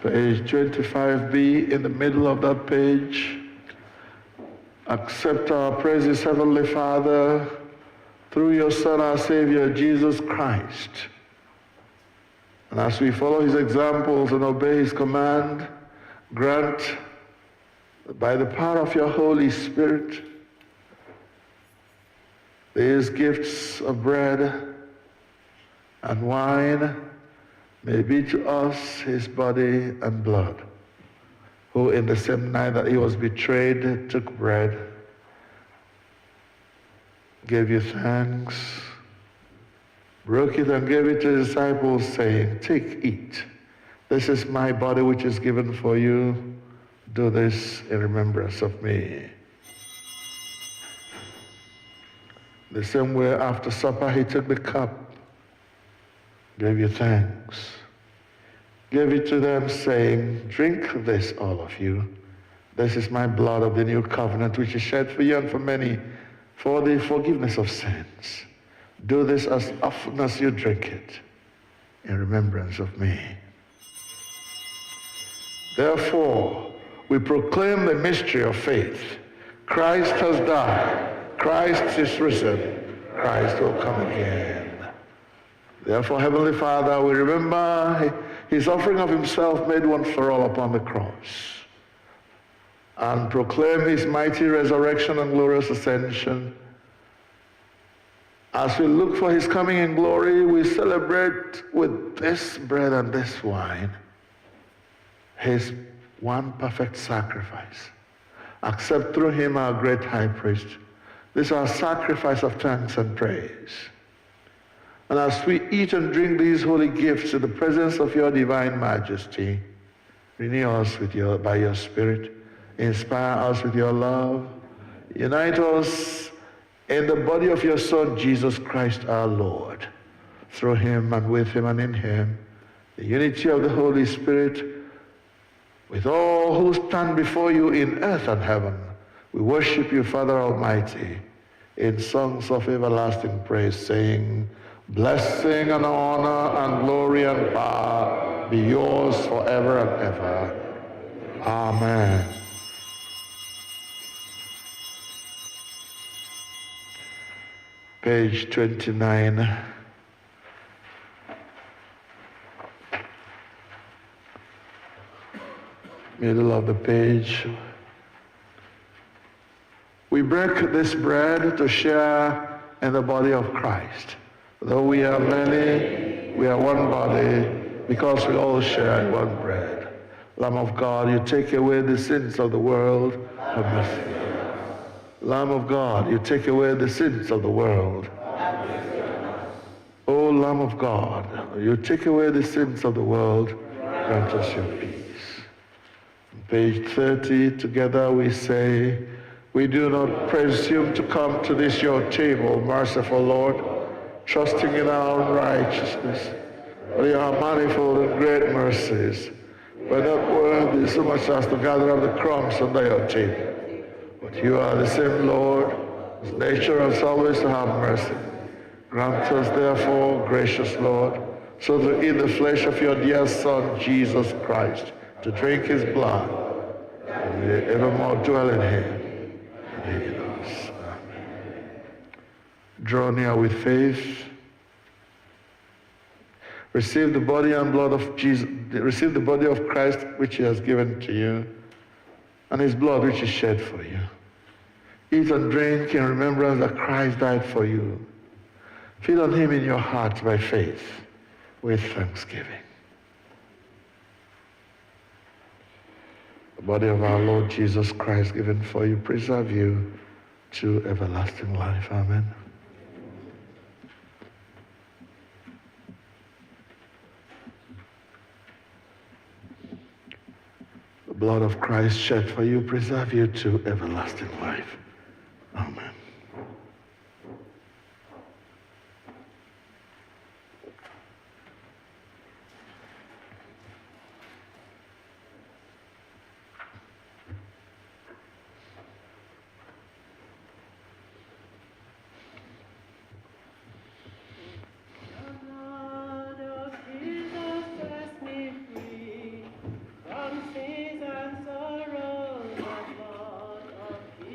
Page 25B, in the middle of that page. Accept our praises, Heavenly Father, through your Son, our Savior, Jesus Christ. And as we follow his examples and obey his command, grant that by the power of your Holy Spirit, these gifts of bread and wine may be to us his body and blood, who in the same night that he was betrayed took bread, gave you thanks, broke it and gave it to his disciples, saying, "Take, eat. This is my body which is given for you. Do this in remembrance of me." The same way after supper he took the cup, gave you thanks, gave it to them, saying, "Drink this, all of you. This is my blood of the new covenant, which is shed for you and for many for the forgiveness of sins. Do this as often as you drink it in remembrance of me." Therefore, we proclaim the mystery of faith. Christ has died. Christ is risen. Christ will come again. Therefore, Heavenly Father, we remember his offering of himself made once for all upon the cross, and proclaim his mighty resurrection and glorious ascension. As we look for his coming in glory, we celebrate with this bread and this wine his one perfect sacrifice. Accept through him, our great high priest, this our sacrifice of thanks and praise. And as we eat and drink these holy gifts in the presence of your divine majesty, renew us by your Spirit, inspire us with your love, unite us in the body of your Son, Jesus Christ our Lord. Through him and with him and in him, the unity of the Holy Spirit, with all who stand before you in earth and heaven, we worship you, Father Almighty, in songs of everlasting praise, saying, blessing and honor and glory and power be yours forever and ever. Amen. Page 29. Middle of the page. We break this bread to share in the body of Christ. Though we are many, we are one body because we all share in one bread. Lamb of God, you take away the sins of the world. Have mercy. Lamb of God, you take away the sins of the world. O Lamb of God, you take away the sins of the world. Grant us your peace. Page 30, together we say, we do not presume to come to this your table, merciful Lord, trusting in our own righteousness, but your manifold and great mercies. We're not worthy so much as to gather up the crumbs under your table. But you are the same Lord, whose nature has always to have mercy. Grant us therefore, gracious Lord, so to eat the flesh of your dear Son, Jesus Christ, to drink his blood, and may evermore dwell in him and in us. Amen. Draw near with faith. Receive the body and blood of Jesus. Receive the body of Christ which he has given to you, and his blood which is shed for you. Eat and drink in remembrance that Christ died for you. Feed on him in your heart by faith with thanksgiving. The body of our Lord Jesus Christ given for you, preserve you to everlasting life. Amen. The blood of Christ shed for you, preserve you to everlasting life. Amen.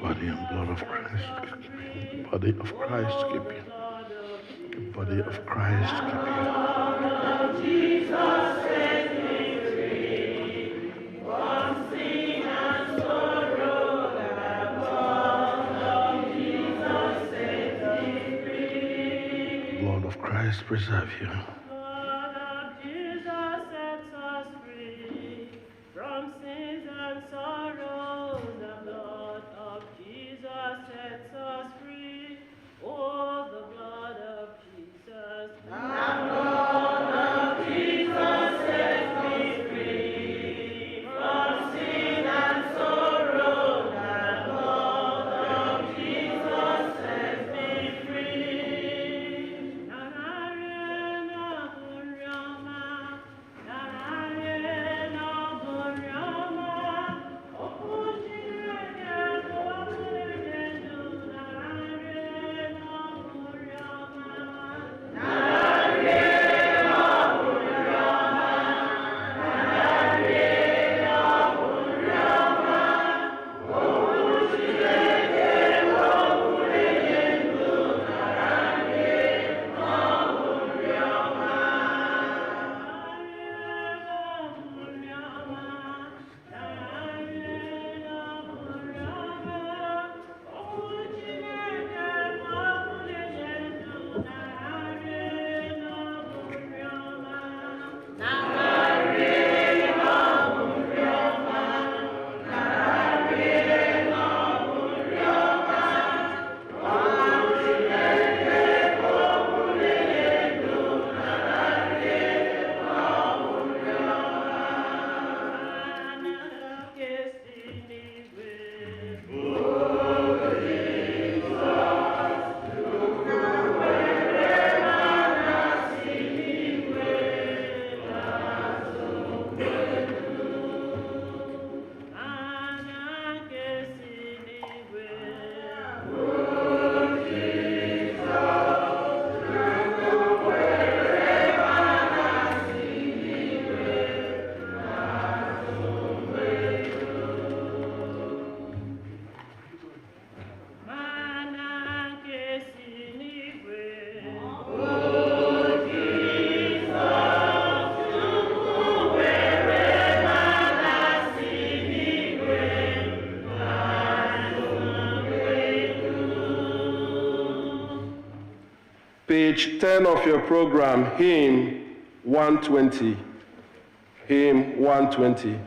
Body and blood of Christ, body of Christ, keep you. The body of Christ, keep you. Jesus set me free from sin and sorrow. The blood of Jesus set me free. The blood of Christ preserve you. Page 10 of your program, hymn 120. Hymn 120.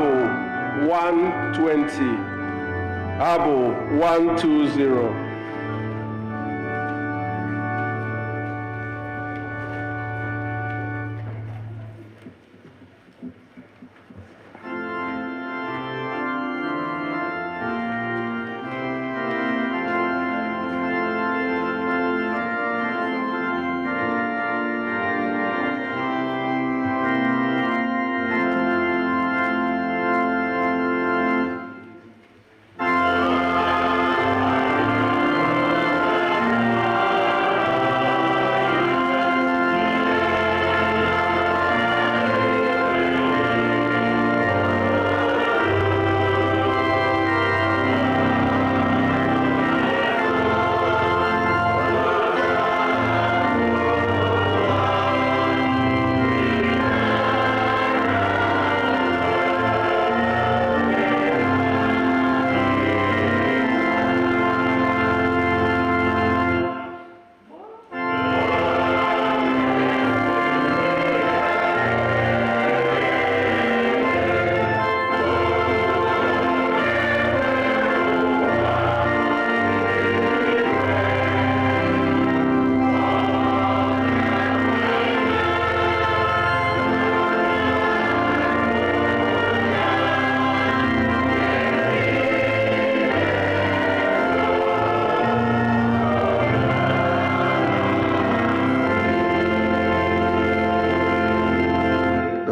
Abụ 120. Abụ 120.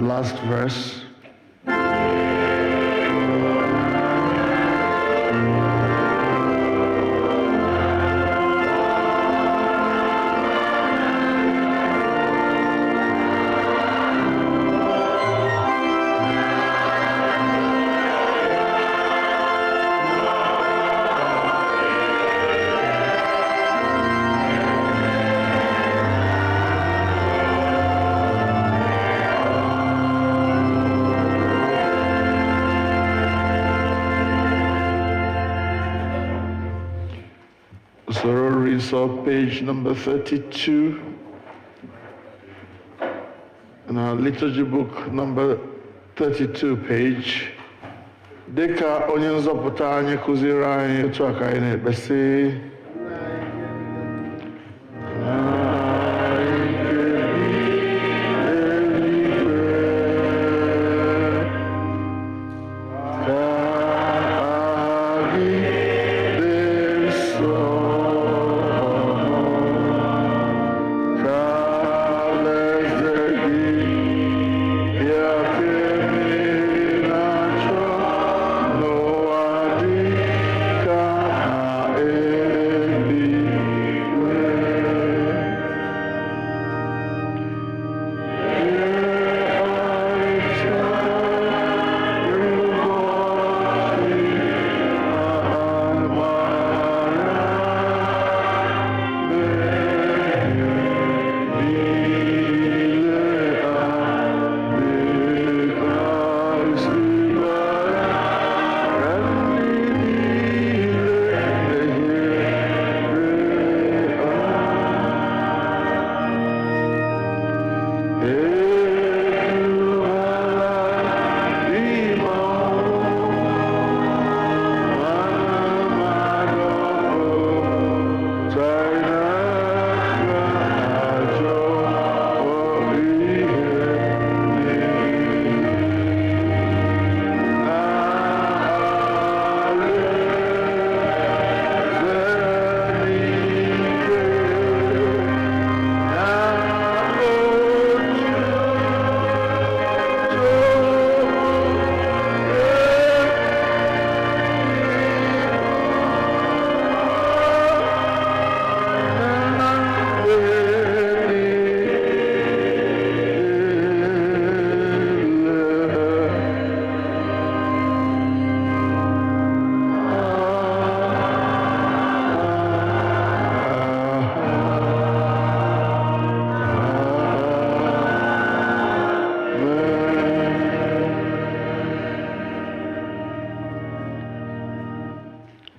Last verse. Usoro reads off page number 32 in our liturgy book number 32 page. Dịka onye nzọpụta anyị kụziri anyị otu a ka anyị na-ekpesị.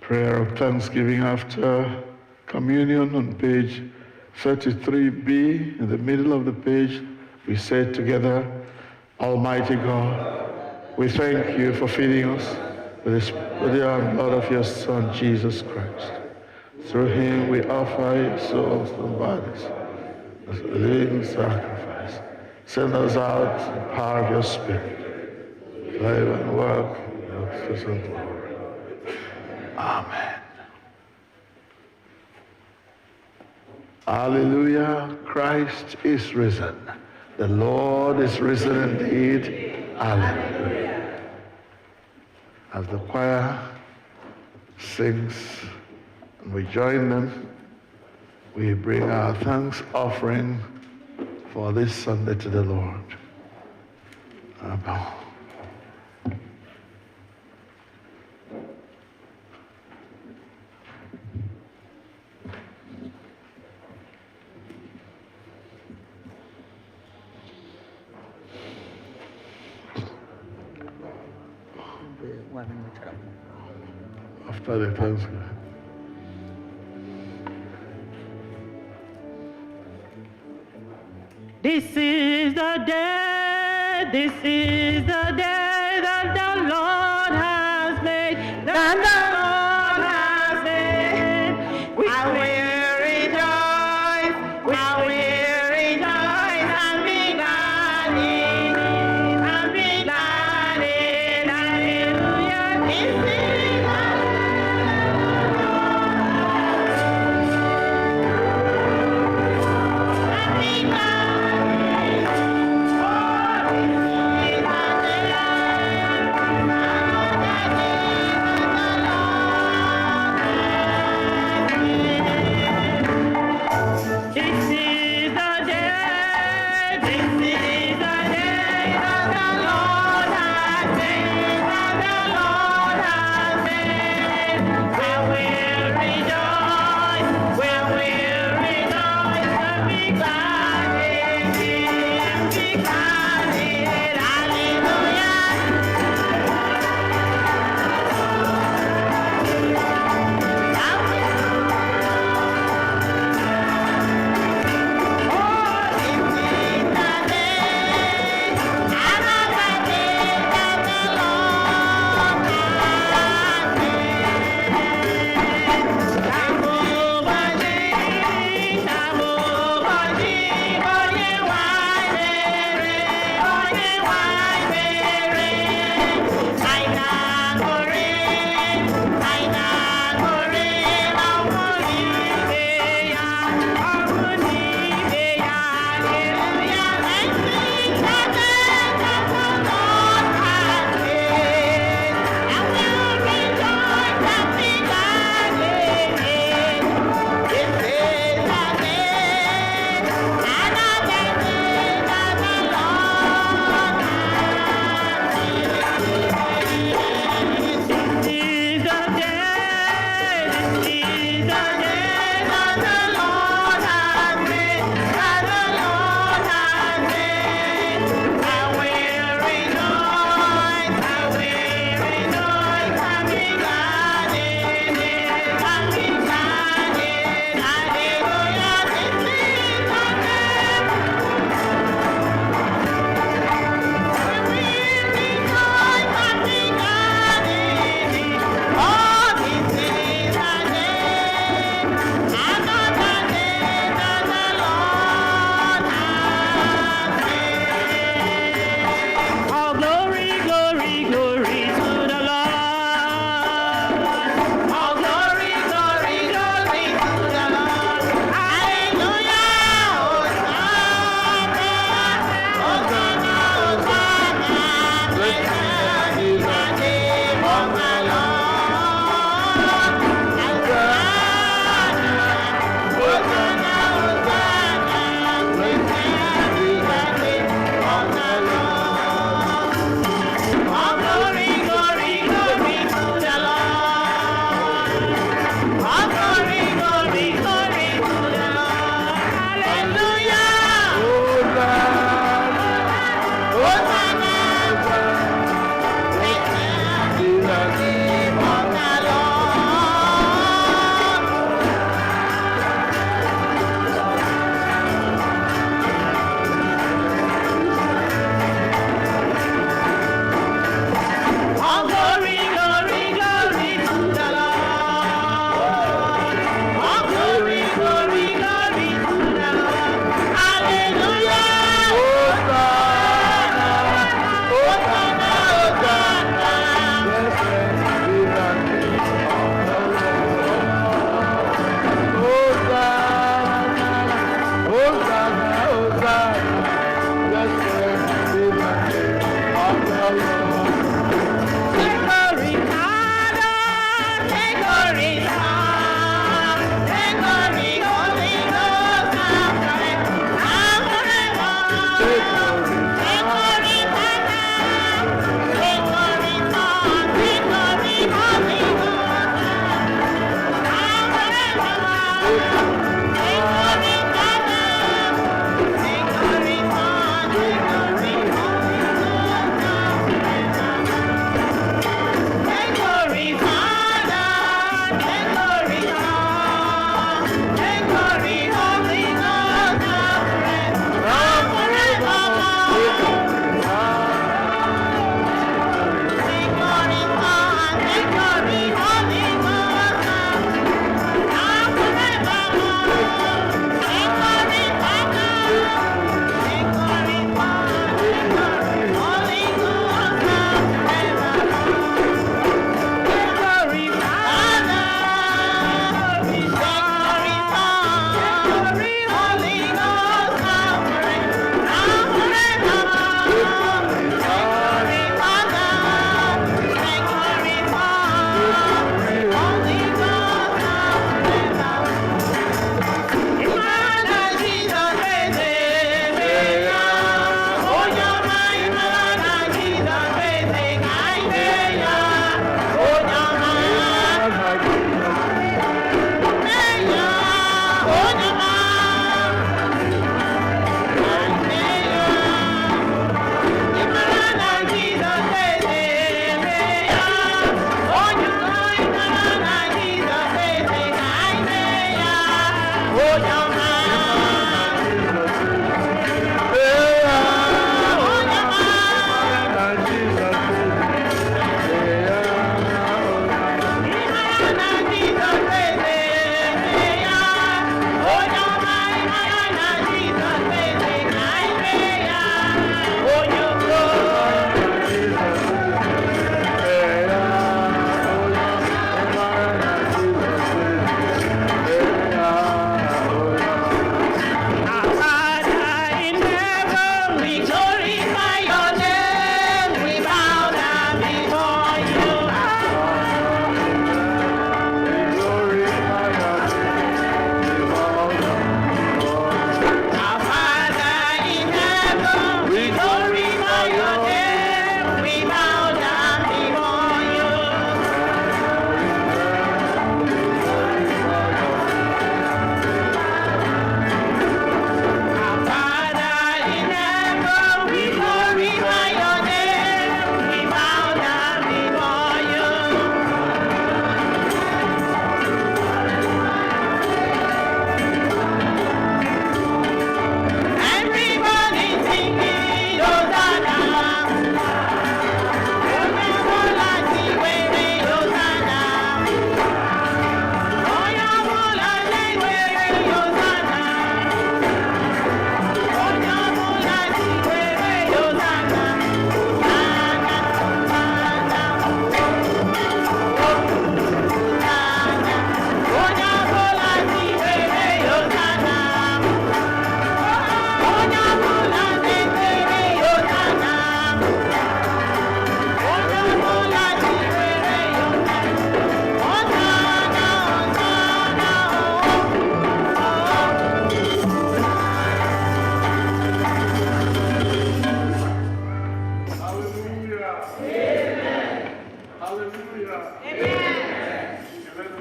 prayer of thanksgiving after communion on page 33b. In the middle of the page, we say together, Almighty God, We thank you for feeding us with the body and blood of your Son, Jesus Christ. Through him we offer your souls and bodies as a living sacrifice. Send us out in the power of your Spirit. Live and work in your present glory. Amen. Hallelujah. Christ is risen. The Lord is risen indeed. Hallelujah. As the choir sings and we join them, we bring our thanks offering for this Sunday to the Lord. Amen. After the Thanksgiving. This is the day that the Lord has made, that the Lord has made. We will rejoice, we will rejoice and be glad in it, and be glad in it. Hallelujah. This is the Lord.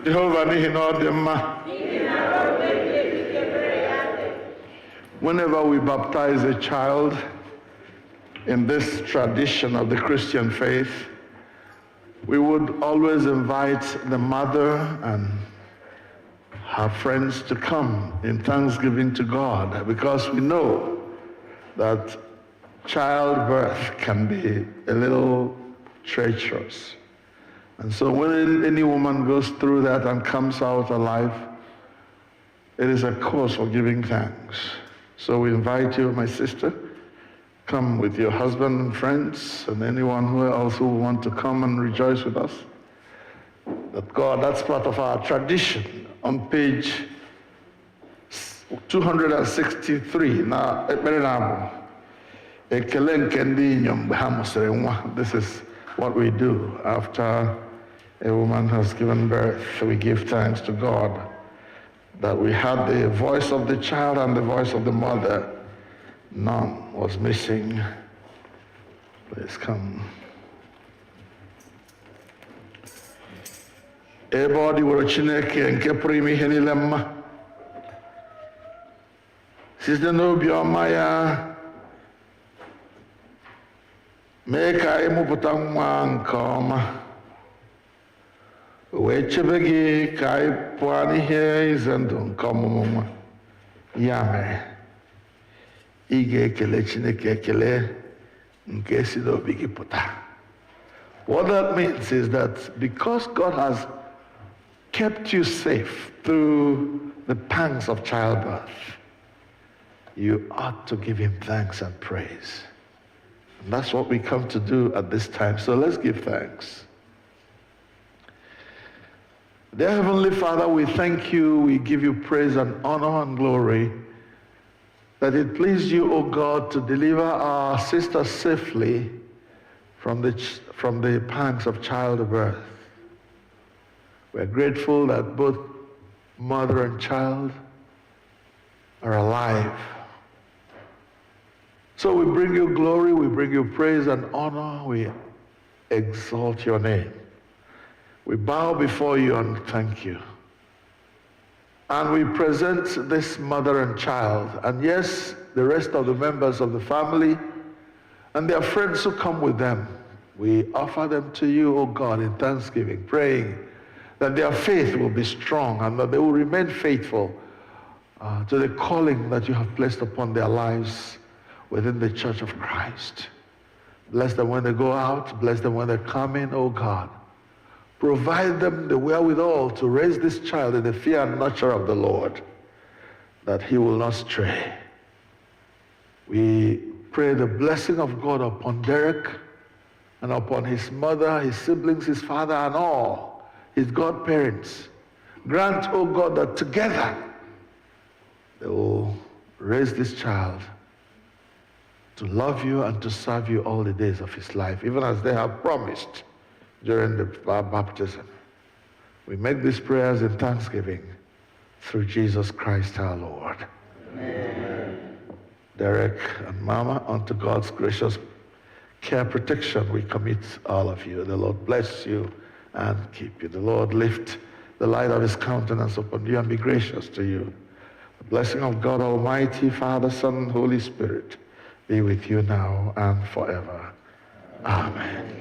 Jehovah n'ihi na ọ dị mma. Whenever we baptize a child in this tradition of the Christian faith, we would always invite the mother and her friends to come in thanksgiving to God, because we know that childbirth can be a little treacherous. And so when any woman goes through that and comes out alive, it is a cause for giving thanks. So we invite you, my sister, come with your husband and friends and anyone who else will want to come and rejoice with us. That's part of our tradition. On page 263, now, this is what we do after a woman has given birth. We give thanks to God that we had the voice of the child and the voice of the mother. None was missing. Please come. Ebe ọ dịworo Chineke nke pụrụ ime ihe niile mma, site n'obi ọma ya mee ka anyị mụpụta nwa nke ọma, wee chebe gị ka anyị pụọ n'ihe ize ndụ nke ọmụmụ nwa. Ya mere, ị ga-ekele Chineke ekele nke si n'obi gị pụta. What that means is that because God has kept you safe through the pangs of childbirth, you ought to give him thanks and praise. And that's what we come to do at this time. So let's give thanks. Dear Heavenly Father, we thank you, we give you praise and honor and glory that it pleased you, O God, to deliver our sister safely from the pangs of childbirth. We're grateful that both mother and child are alive. So we bring you glory, we bring you praise and honor, we exalt your name. We bow before you and thank you. And we present this mother and child, and yes, the rest of the members of the family and their friends who come with them. We offer them to you, O God, in thanksgiving, praying that their faith will be strong and that they will remain faithful to the calling that you have placed upon their lives within the Church of Christ. Bless them when they go out, bless them when they come in, O God. Provide them the wherewithal to raise this child in the fear and nurture of the Lord, that he will not stray. We pray the blessing of God upon Derek and upon his mother, his siblings, his father, and all his godparents. Grant, O God, that together they will raise this child to love you and to serve you all the days of his life, even as they have promised during the baptism. We make these prayers in thanksgiving through Jesus Christ our Lord. Amen. Derek and Mama, unto God's gracious care, protection, we commit all of you. The Lord bless you and keep you. The Lord lift the light of his countenance upon you and be gracious to you. The blessing of God Almighty, Father, Son, and Holy Spirit be with you now and forever. Amen.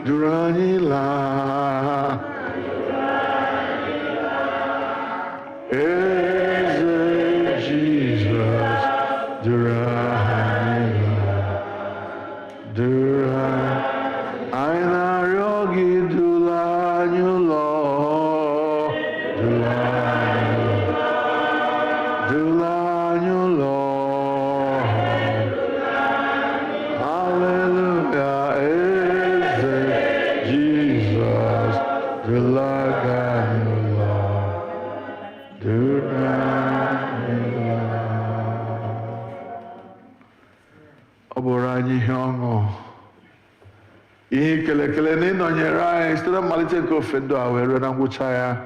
Duranila. dula anyị ụlọ. Hallelujah, eze Jesus, dula anyị ụlọ. Dula anyị ụlọ. Ọ bụrụ anyị ihe ọṅụ, ihe ikele na ịnọnyere anyị site na mmalite nke ofe ndụ a wee ruo na ngwụcha ya.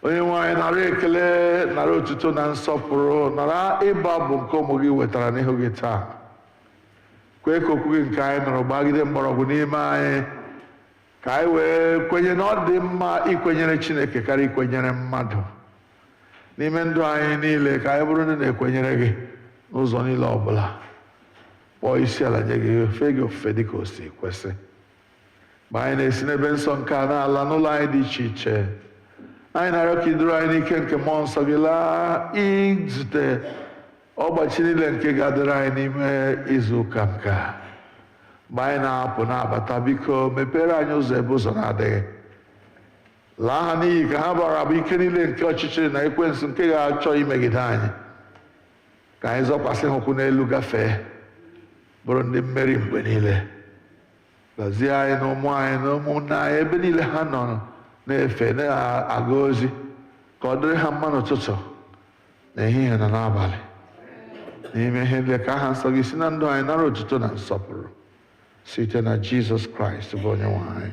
Onye nwe anyị, nara ekele, nara otuto na nsọpụrụ, nara ịba bụ nke ụmụ gị wetara n'ihu gị taa. Kwee ka okwu gị nke anyị nụrụ gbagide mgbọrọgwụ n'ime anyị, ka anyị wee kwenye na ọ dị mma ikwenyere Chineke karịa ikwenyere mmadụ. N'ime ndụ anyị niile, ka anyị bụrụ ndị na-ekwenyere gị n'ụzọ niile ọbụla. Kpọọ isi ala nye gị, fee gị ofufe dị ka o si kwesị. Mgbe anyị na-esi n'ebe nsọ nke a na-ala n'ụlọ anyị dị iche iche, anyị na-arịọ ka iduru anyị n'ike nke mmụọ nsọ gị laa izute ọgbachi niile nke ga-adịrị anyị n'ime izu ụka nke a. Mgbe anyị na-apụ na-abata, biko mepere anyị ụzọ ebe ụzọ na-adịghị. Laa ha n'iyi ka ha bara abụ ike niile nke ọchịchịrị na ekwensu nke ga-achọ imegide anyị. Ka anyị zọkwasị ụkwụ n'elu gafee, bụrụ ndị mmeri mgbe niile. Gọzie anyị na ụmụ anyị na ụmụnne anyị ebe niile ha nọ na-efe na-aga ozi, ka ọ dịrị ha mma n'ụtụtụ na ehihie na n'abalị. N'ime ihe ndị ka aha nsọ gị si na ndụ anyị nara otuto na nsọpụrụ site na Jizọs Kraịst bụ onye nwe anyị.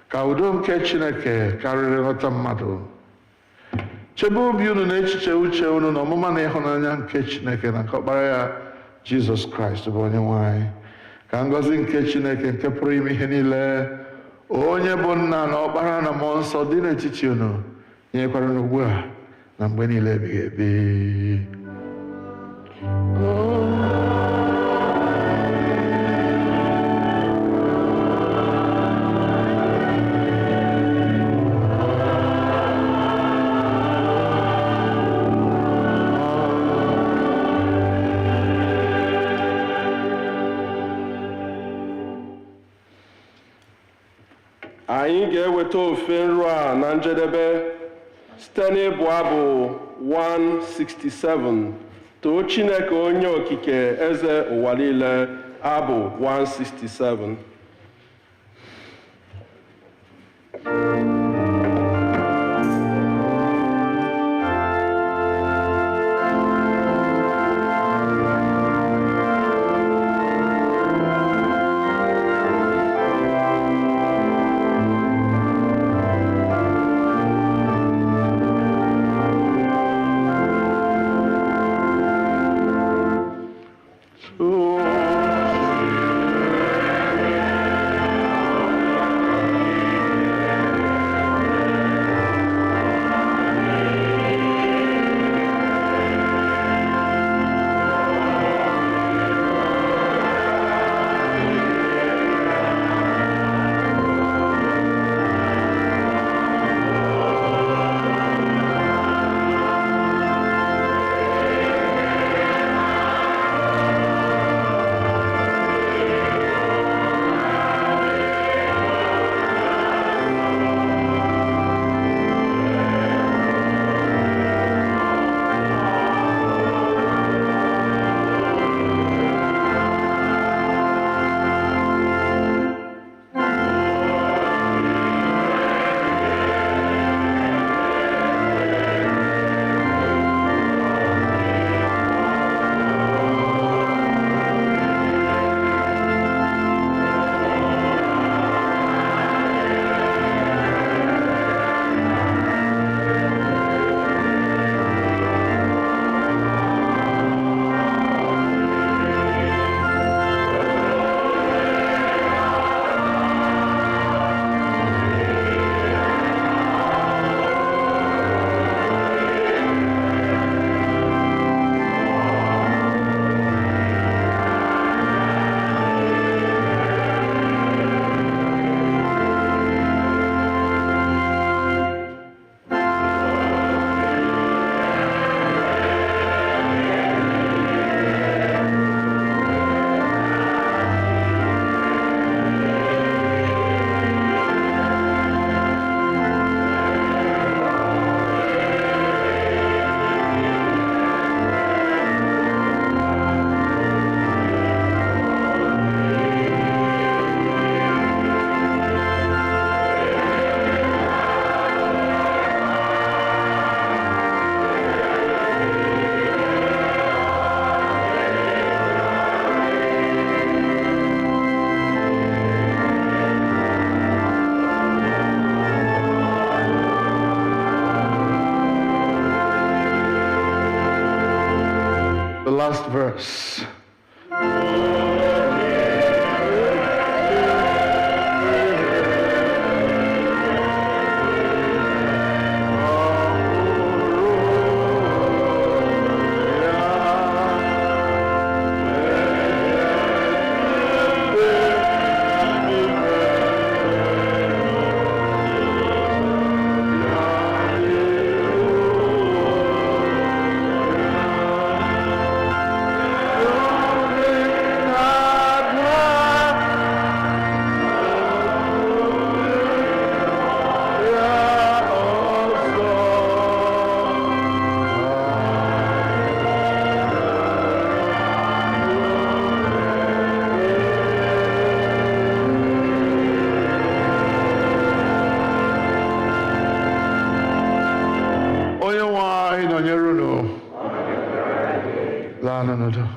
Ka udo nke Chineke karịrị nghọta mmadụ chebe obi unu na echiche uche unu na ọmụma na ịhụnanya nke Chineke na nke ọkpara ya Jizọs Kraịst bụ onye nwe anyị. Ka ngọzi nke Chineke nke pụrụ ime ihe niile, onye bụ nna na ọkpara na mmụọ nsọ dị n'etiti unu, nyekwara n'ugbu a na mgbe niile ebighị ebi. Anyị ga-eweta ofe nru a na njedebe site n'ịbụ abụ 167, too Chineke onye okike eze ụwa niile, abụ 167. last verse. Shout hallelujah.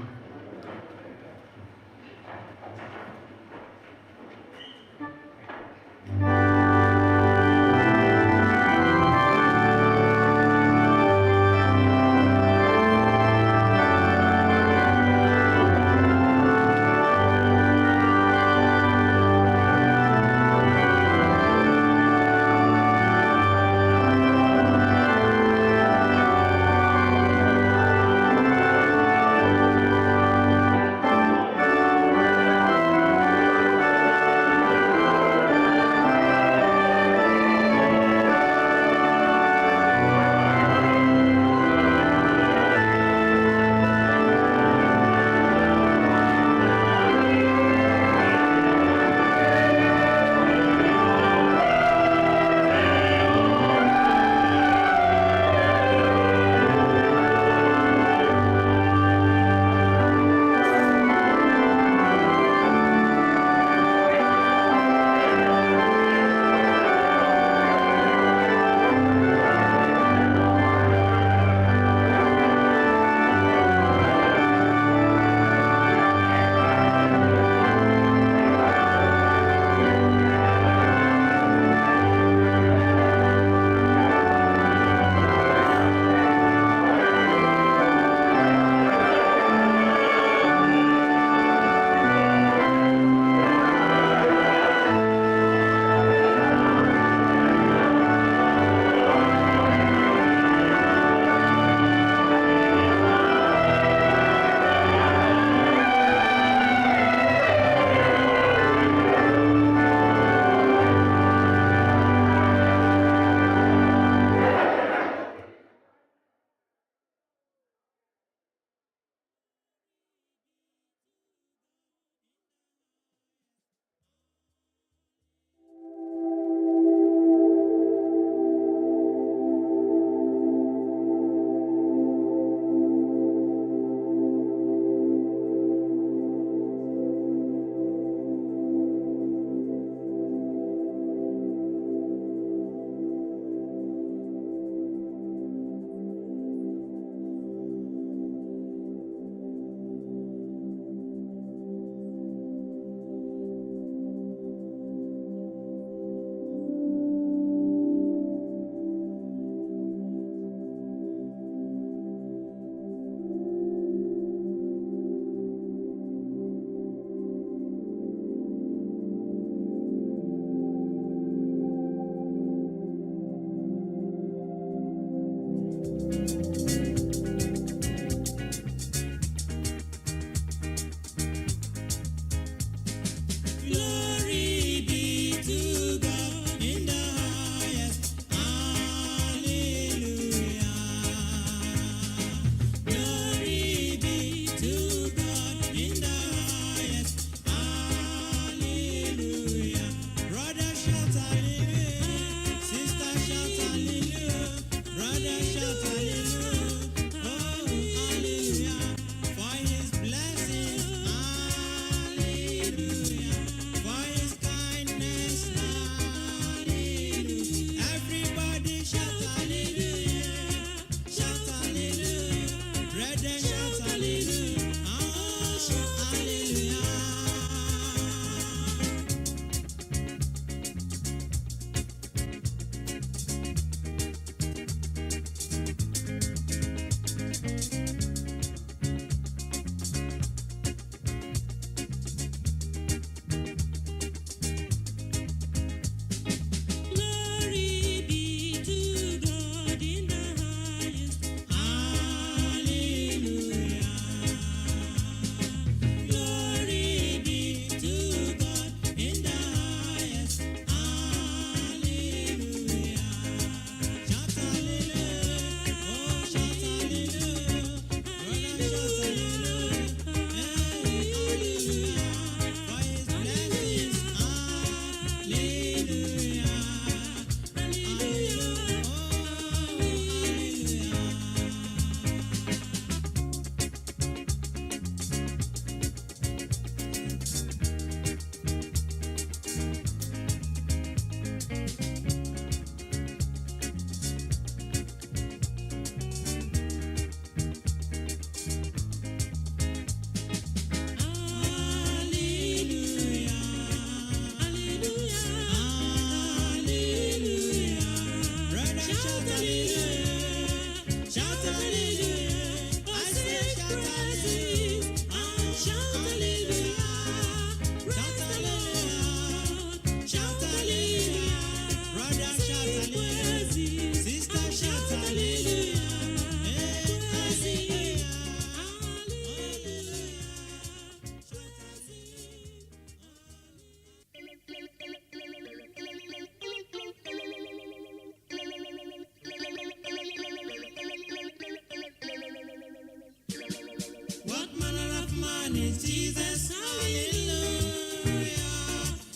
Jesus? Hallelujah.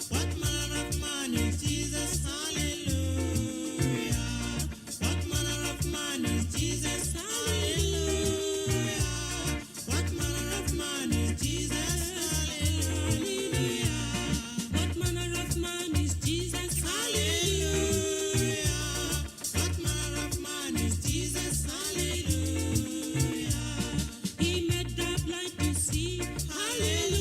What manner of man is Jesus? Hallelujah. What manner of man is Jesus? Hallelujah. What manner of man is Jesus? Hallelujah. What manner of man is Jesus? Hallelujah. What manner of man is Jesus? Hallelujah. He made the blind to see. Hallelujah.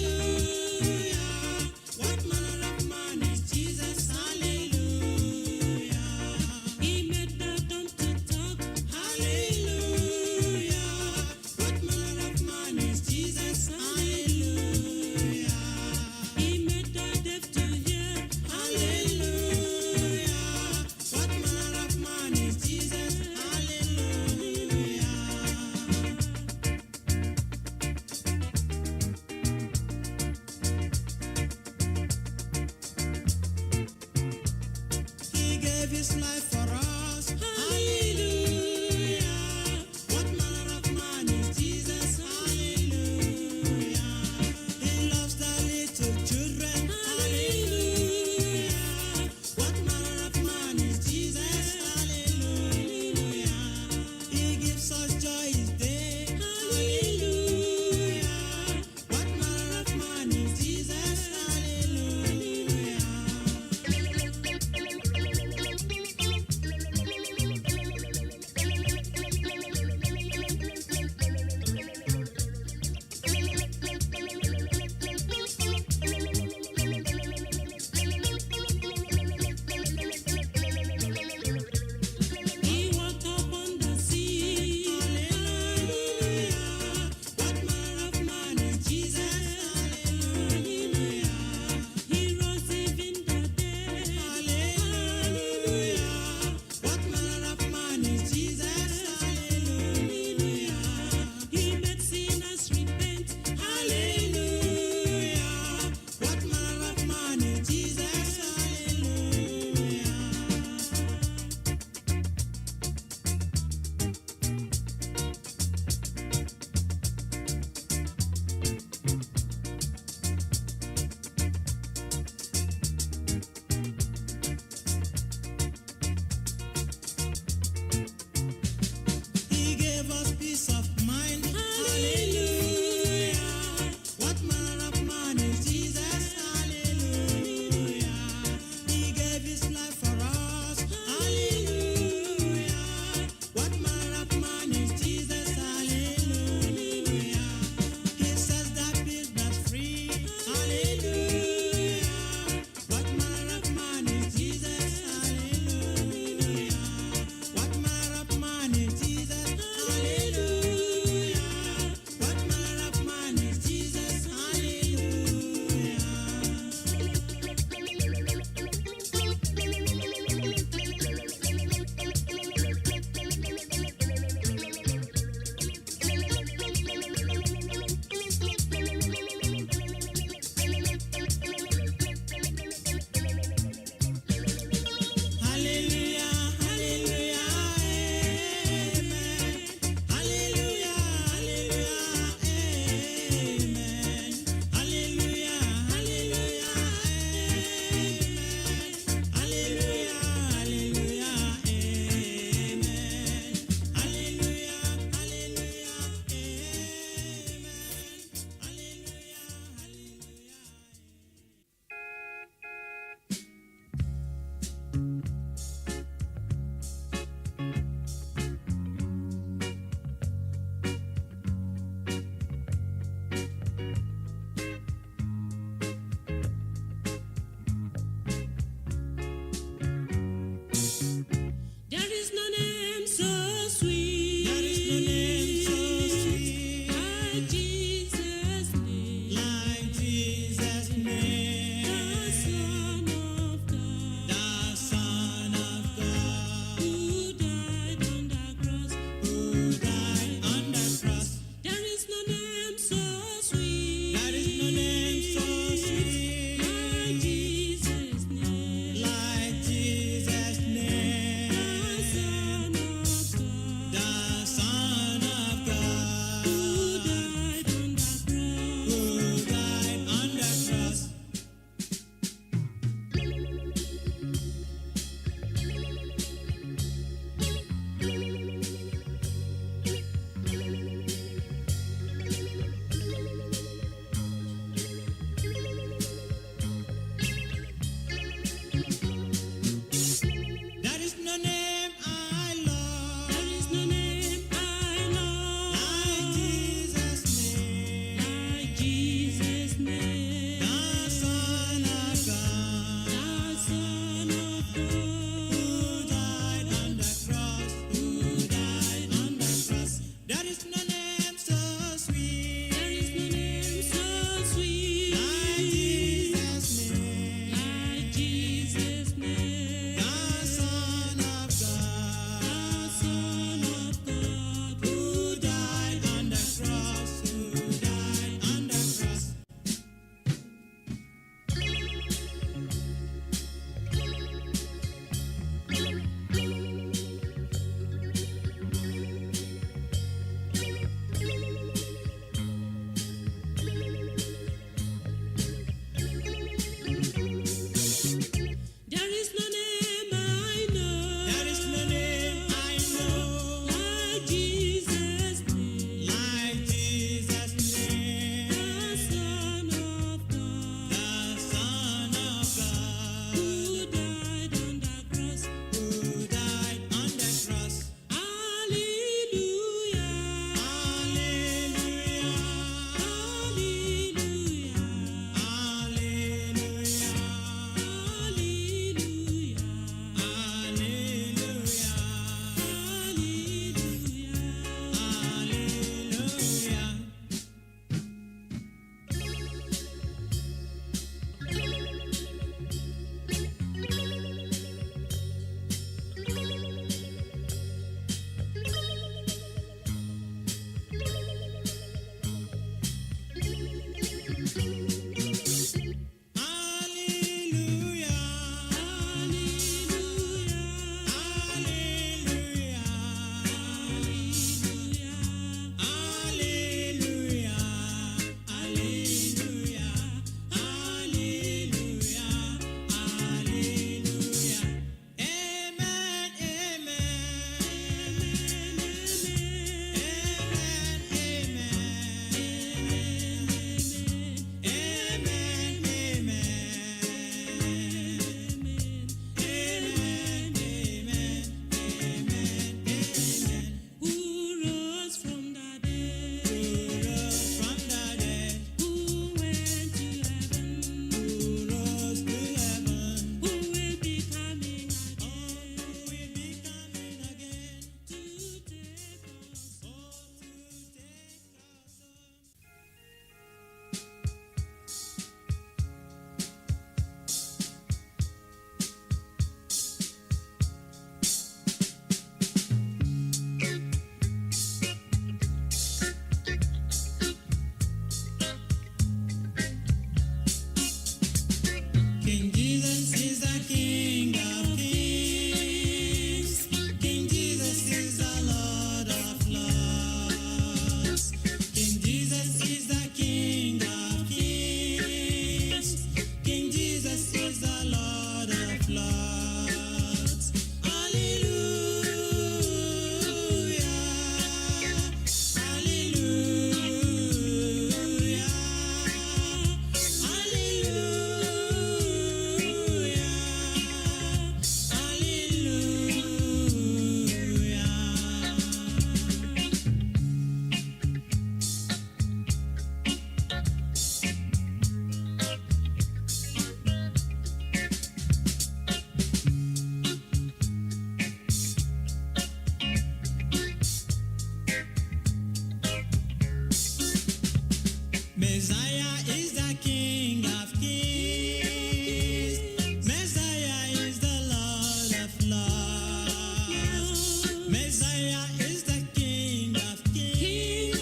Messiah is the King of Kings. Messiah is the Lord of Lords. Messiah is the King of Kings.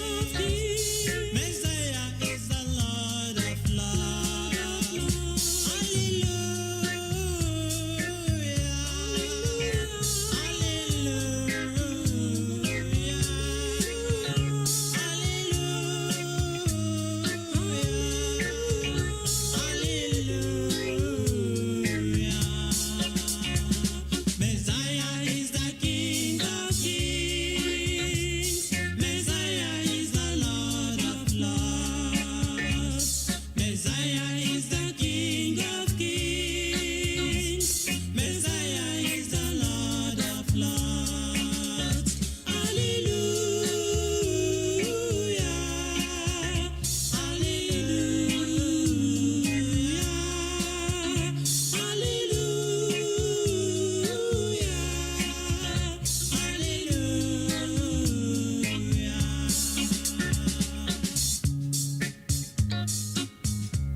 Messiah is the Lord of Lords. Hallelujah. Messiah is the King of Kings. Messiah is the Lord of Lords. Messiah is the King of Kings. Messiah is the Lord of Lords. Hallelujah.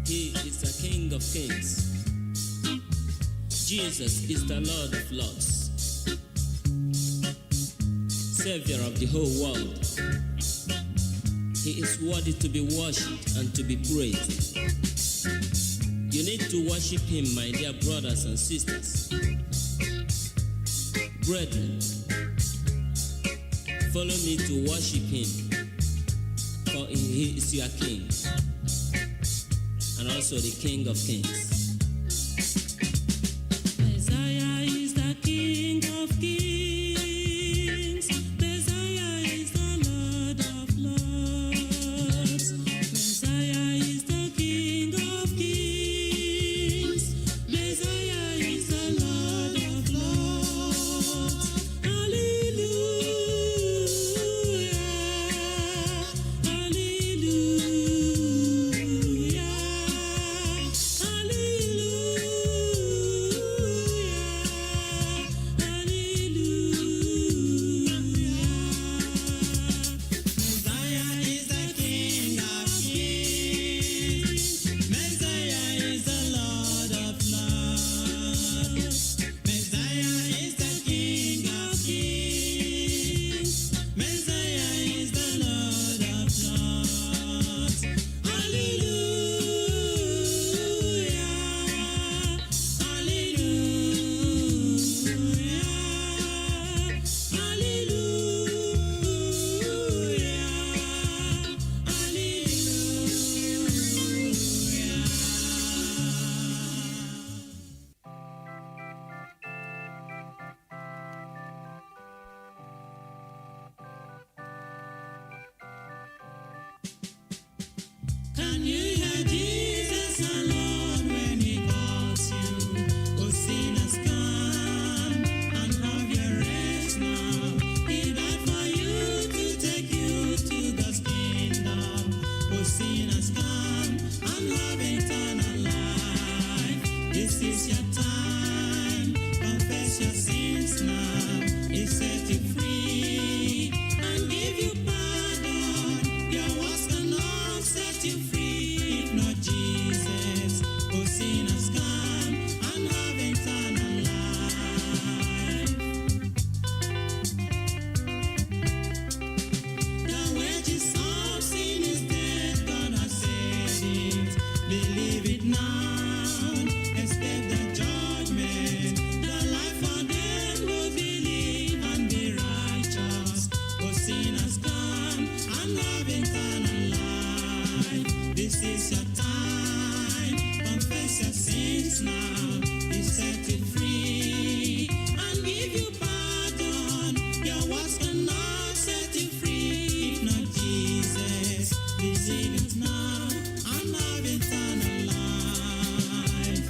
He is the King of Kings. Jesus is the Lord of Lords, Savior of the whole world. He is worthy to be worshipped and to be praised. You need to worship Him, my dear brothers and sisters. Brethren, follow me to worship Him, for He is your King and also the King of Kings. Messiah is the King of Kings. Messiah is the Lord of Lords. Messiah is the King of Kings. Messiah is the Lord of Lords. Hallelujah. Hallelujah. Can you hear Jesus alone when He calls you? Oh, sinners, come and have your rest now. He died for you to take you to God's kingdom. Oh, sinners, come and have eternal life. This is your time. Confess your sins now. He set you free and give you pardon. Your works cannot set you free if not Jesus. Oh, sinners, come and have eternal life. The wages of sin is death, God has said it. Believe it now, escape the judgment. The life for them who believe and be righteous. Oh, sinners, come and have eternal life. This is your time. Confess your sins now. He set you free and give you pardon. Your works cannot set you free if not Jesus. Receive it now and have eternal life.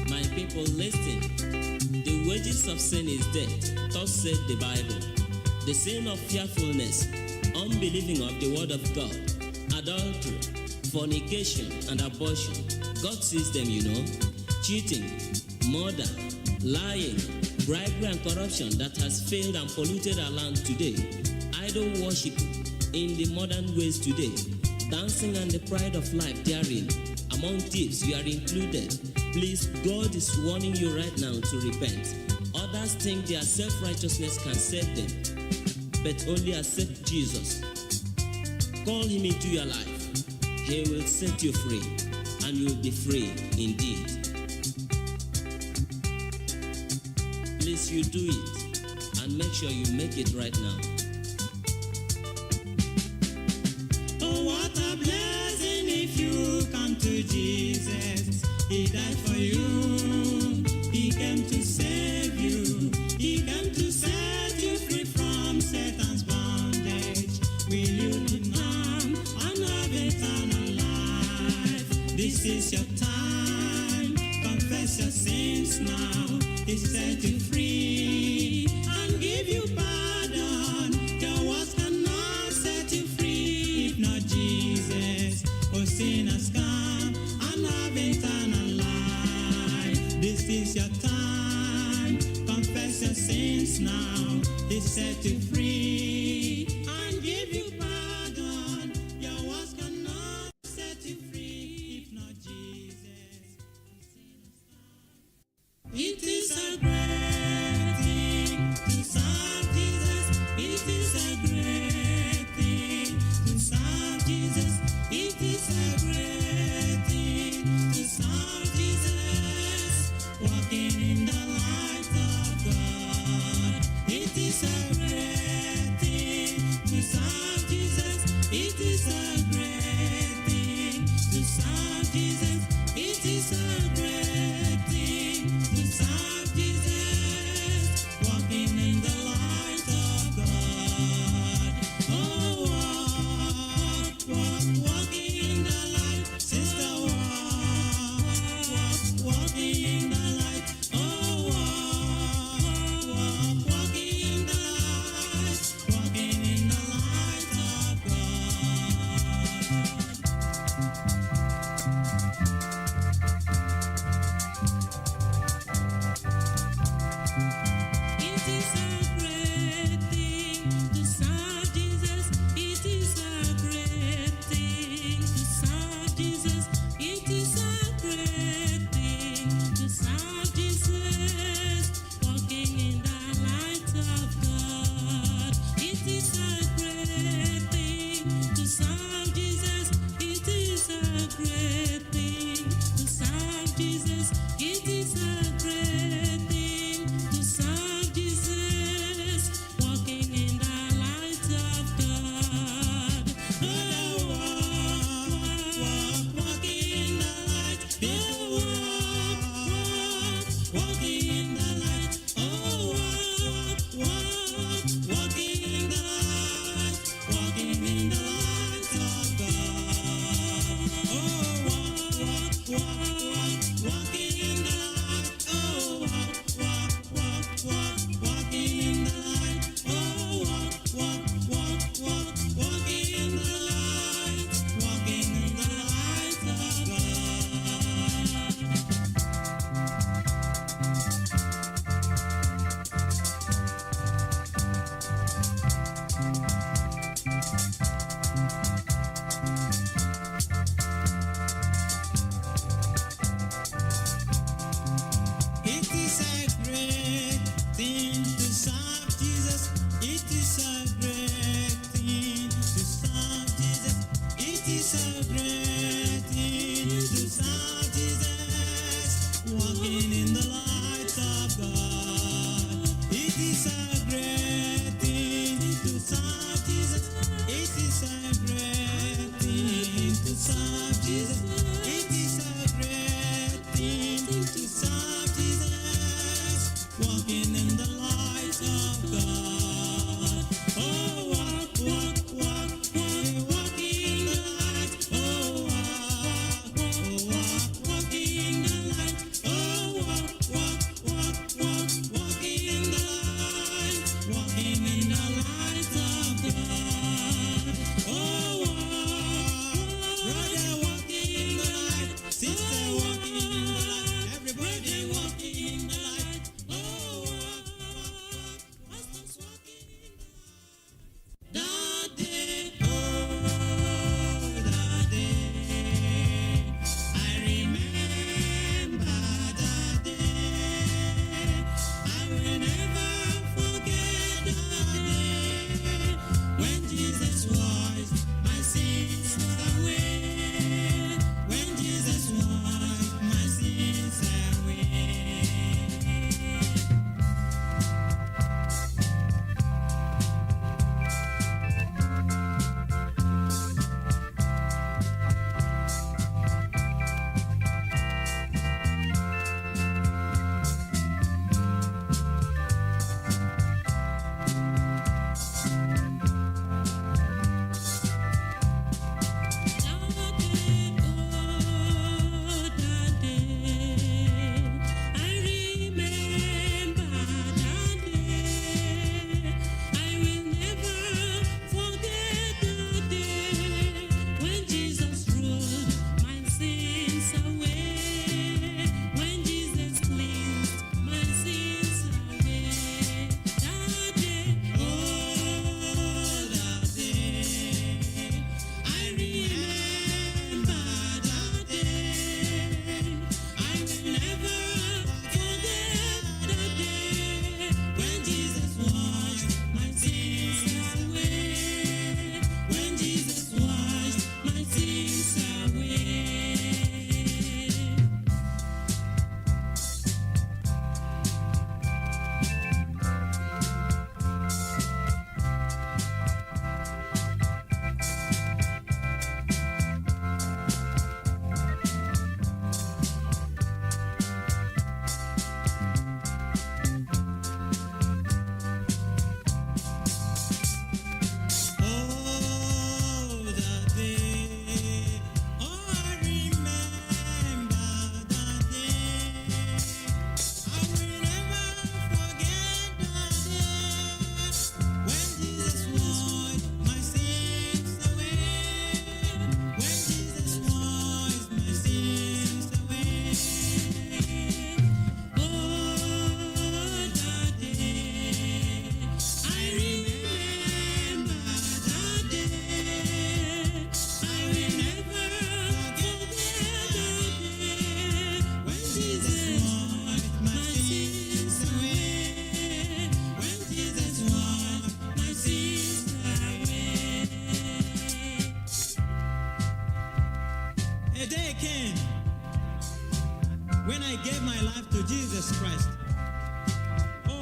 My people, listen. The wages of sin is death. Thus said the Bible. The sin of fearfulness, unbelieving of the word of God, adultery, fornication, and abortion. God sees them, you know. Cheating, murder, lying, bribery, and corruption that has failed and polluted our land today. idol worship in the modern ways today, dancing and the pride of life therein. Among thieves, you are included. Please, God is warning you right now to repent. Others think their self-righteousness can save them, but only accept Jesus. Call him into your life. He will set you free, and you will be free indeed. Please, you do it, and make sure you make it right now. Oh, what a blessing if you come to Jesus. He died for you. He came to save you. He came to set you free from Satan's bondage. Will you leave now and have eternal life? This is your time. Confess your sins now. He set you free and give you pardon. Your words cannot set you free if not Jesus. Oh, sinners, come and have eternal life. This is your time. Confess your sins now. He set you free and give you pardon. Your words cannot set you free if not Jesus. It is a great thing to serve Jesus. It is a great thing to serve Jesus. It is a great thing to serve Jesus. Walking in the light of God. It is a great thing to serve Jesus. It is a great thing to serve Jesus. It is a great thing to serve Jesus. Walking in the light of God. Oh, walking in the light, sister, walking in the light. Oh,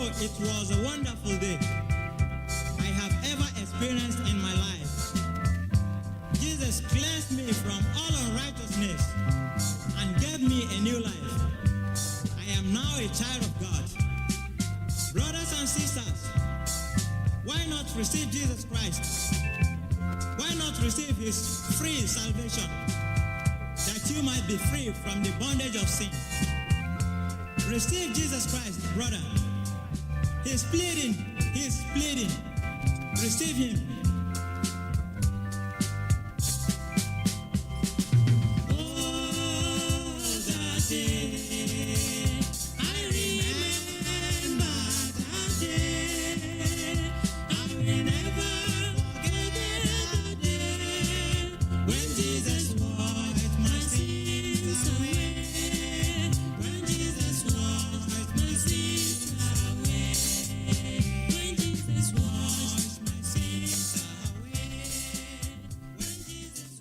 Oh, it was a wonderful day I have ever experienced in my life. Jesus cleansed me from all unrighteousness and gave me a new life. I am now a child of God. Brothers and sisters, why not receive Jesus Christ? Why not receive his free salvation, that you might be free from the bondage of sin? Receive Jesus Christ, brother. He's pleading. Receive him. Oh, that day, I remember that day. I will never forget that day when Jesus washed my sins away. When Jesus washed my sins away. When Jesus washed my sins away. When Jesus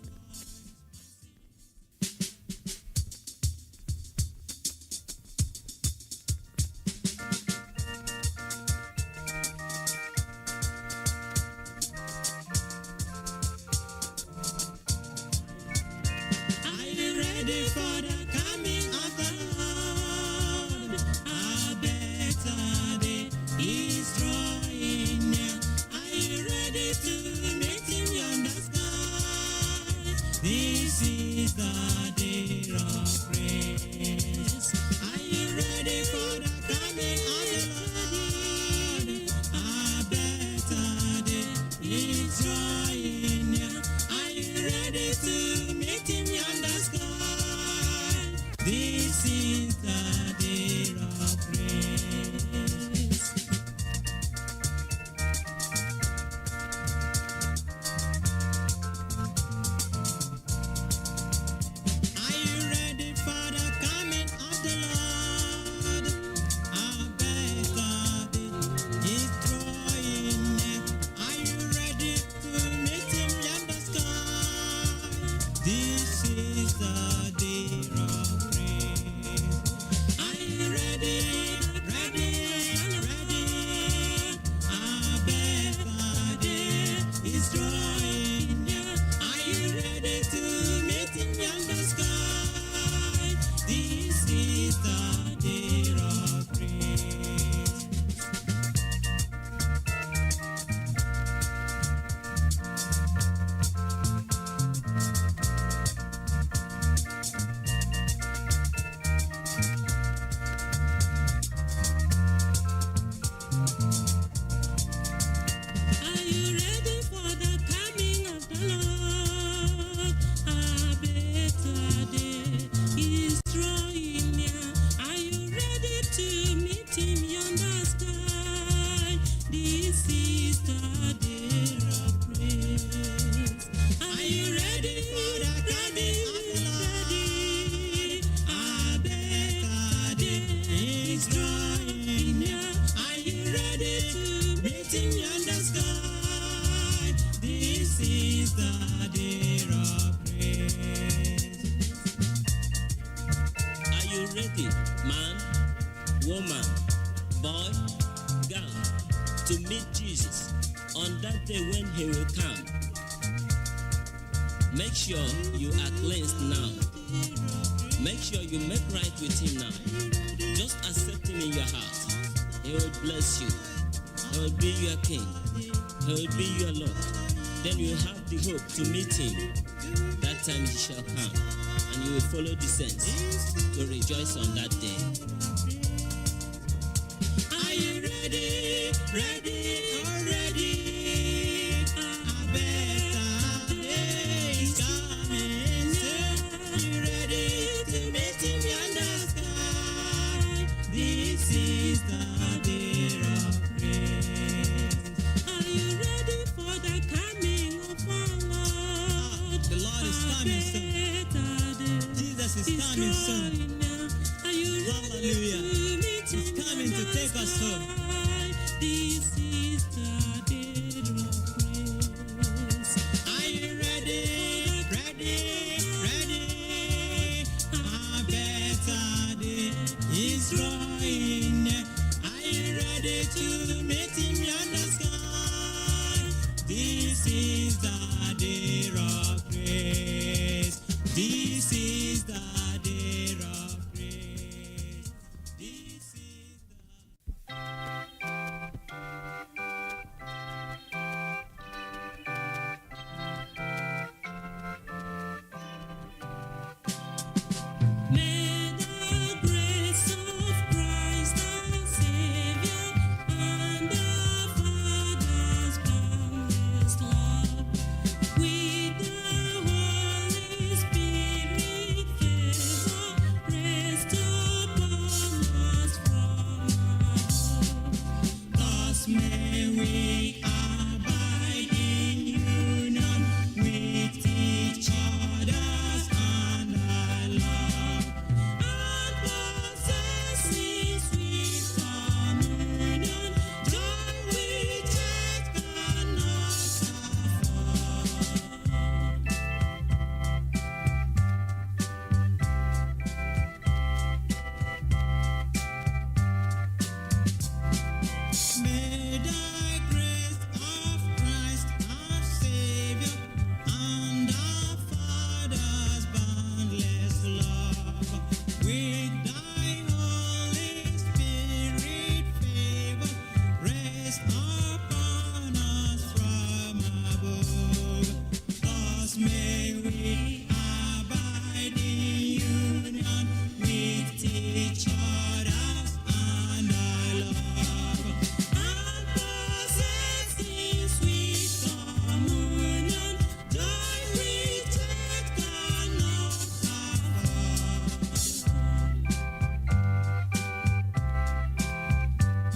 Are you ready for the coming of the Lord? A better day is drawing near. Are you ready to meet him yonder sky? This is the day of grace. Are you ready for the coming of the Lord? A better day is drawing near. Are you ready to meet him yonder sky? This is the day of grace. Are you ready for the coming of the Lord? A better day is drawing near. Are you ready to meet him yonder sky? This is the day of grace. Are you ready? A better day is drawing near. Are you ready to meet him yonder sky? This is the day of grace. Are you ready for the coming of the Lord? A better day is drawing near. Are you ready to meet him yonder sky? This is the day of grace. Are you ready for the coming of the Lord? A better day is drawing near. Are you ready to meet him yonder sky? This is the day of grace. Are you ready, man, woman, boy, girl, to meet Jesus on that day when he will come? Make sure you are cleansed now. Make sure you make right with him now. Just accept him in your heart. He will bless you. He will be your king. He will be your Lord. Then you have the hope to meet him. That time he shall come, and you will follow the saints to rejoice on that day. Are you ready? Already. A better day is coming. Are you ready to meet him yonder sky? This is the day of grace. Are you ready for the coming of our Lord? The Lord is coming soon. Jesus is coming soon. Hallelujah. He's coming to take us home. This is the day of grace. Are you ready? A better day is drawing. Are you ready?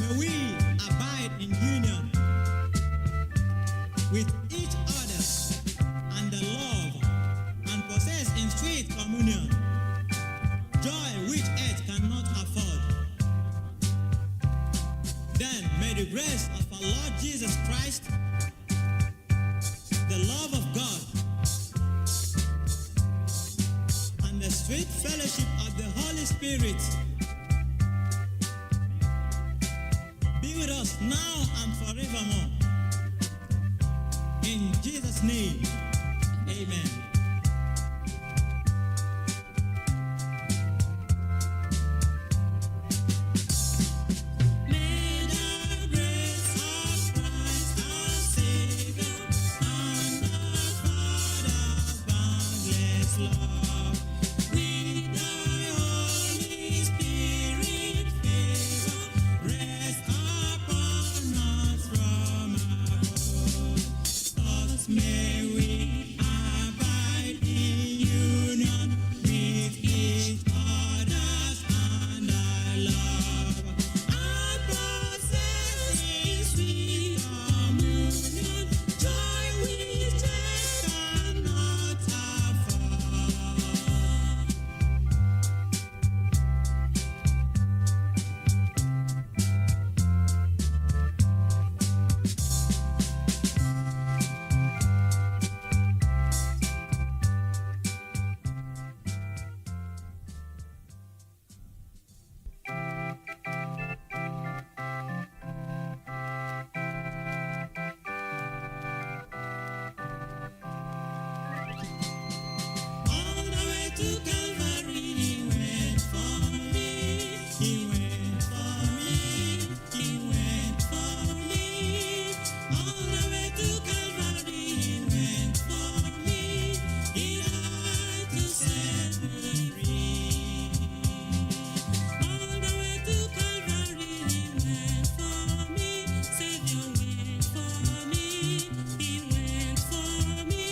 may we abide in union with each other and the love and possess in sweet communion joy which earth cannot afford. Then may the grace of our Lord Jesus Christ, the love of God, and the sweet fellowship of the Holy Spirit be with us now and forevermore. In Jesus' name, amen. May the grace of Christ our Savior and the Father's boundless love, with the Holy Spirit favor, rest upon us from above. Thus may we abide in union with each other and our love, and possess in sweet communion joy which earth cannot afford. All the way to Calvary, he went for me. He went for me. He went for me. All the way to Calvary, he went for me. He died to set me free. All the way to Calvary, he went for me. Savior went for me. He went for me.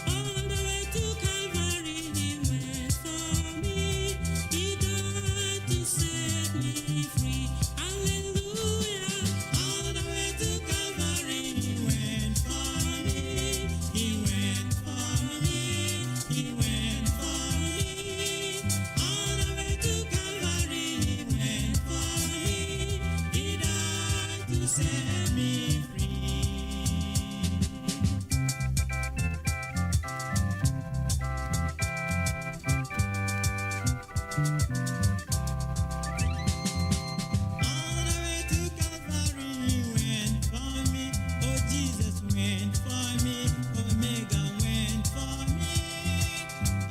All the way to Calvary, he went for me. He died to set me free. Hallelujah. All the way to Calvary, he went for me. He went for me. He went for me. All the way to Calvary, he went for me. He died to set me free. All the way to Calvary, he went for me. Oh, Jesus went for me. Omega went for me.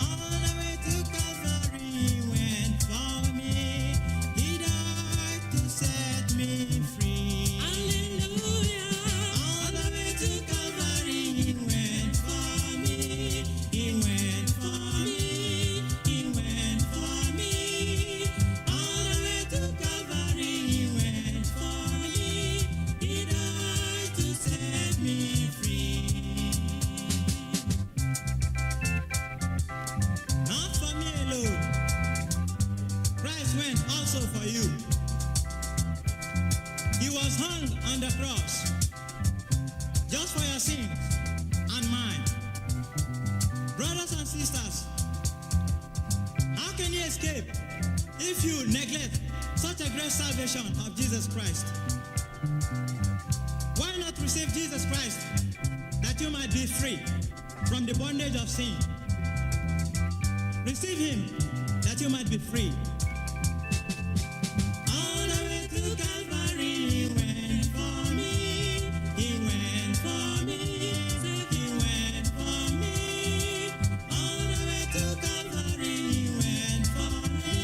All the way to Calvary, he went for me. He died to set me free. Hallelujah. All the way to Calvary, he went for me. He went for me. He went for me. All the way to Calvary, he went for me. He died to set me free. Not for me alone. Christ went also for you. He was hung on the cross just for your sins and mine. Brothers and sisters, how can you escape if you neglect such a great salvation of Jesus Christ? Why not receive Jesus Christ that you might be free from the bondage of sin? Receive him that you might be free. All the way to Calvary, he went for me. He went for me. He went for me. All the way to Calvary, he went for me.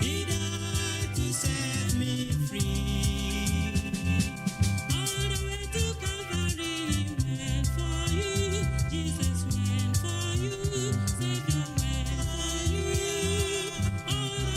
He died to set me free. All the way to Calvary, he went for you. Jesus went for you. Savior went for you. All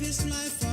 His life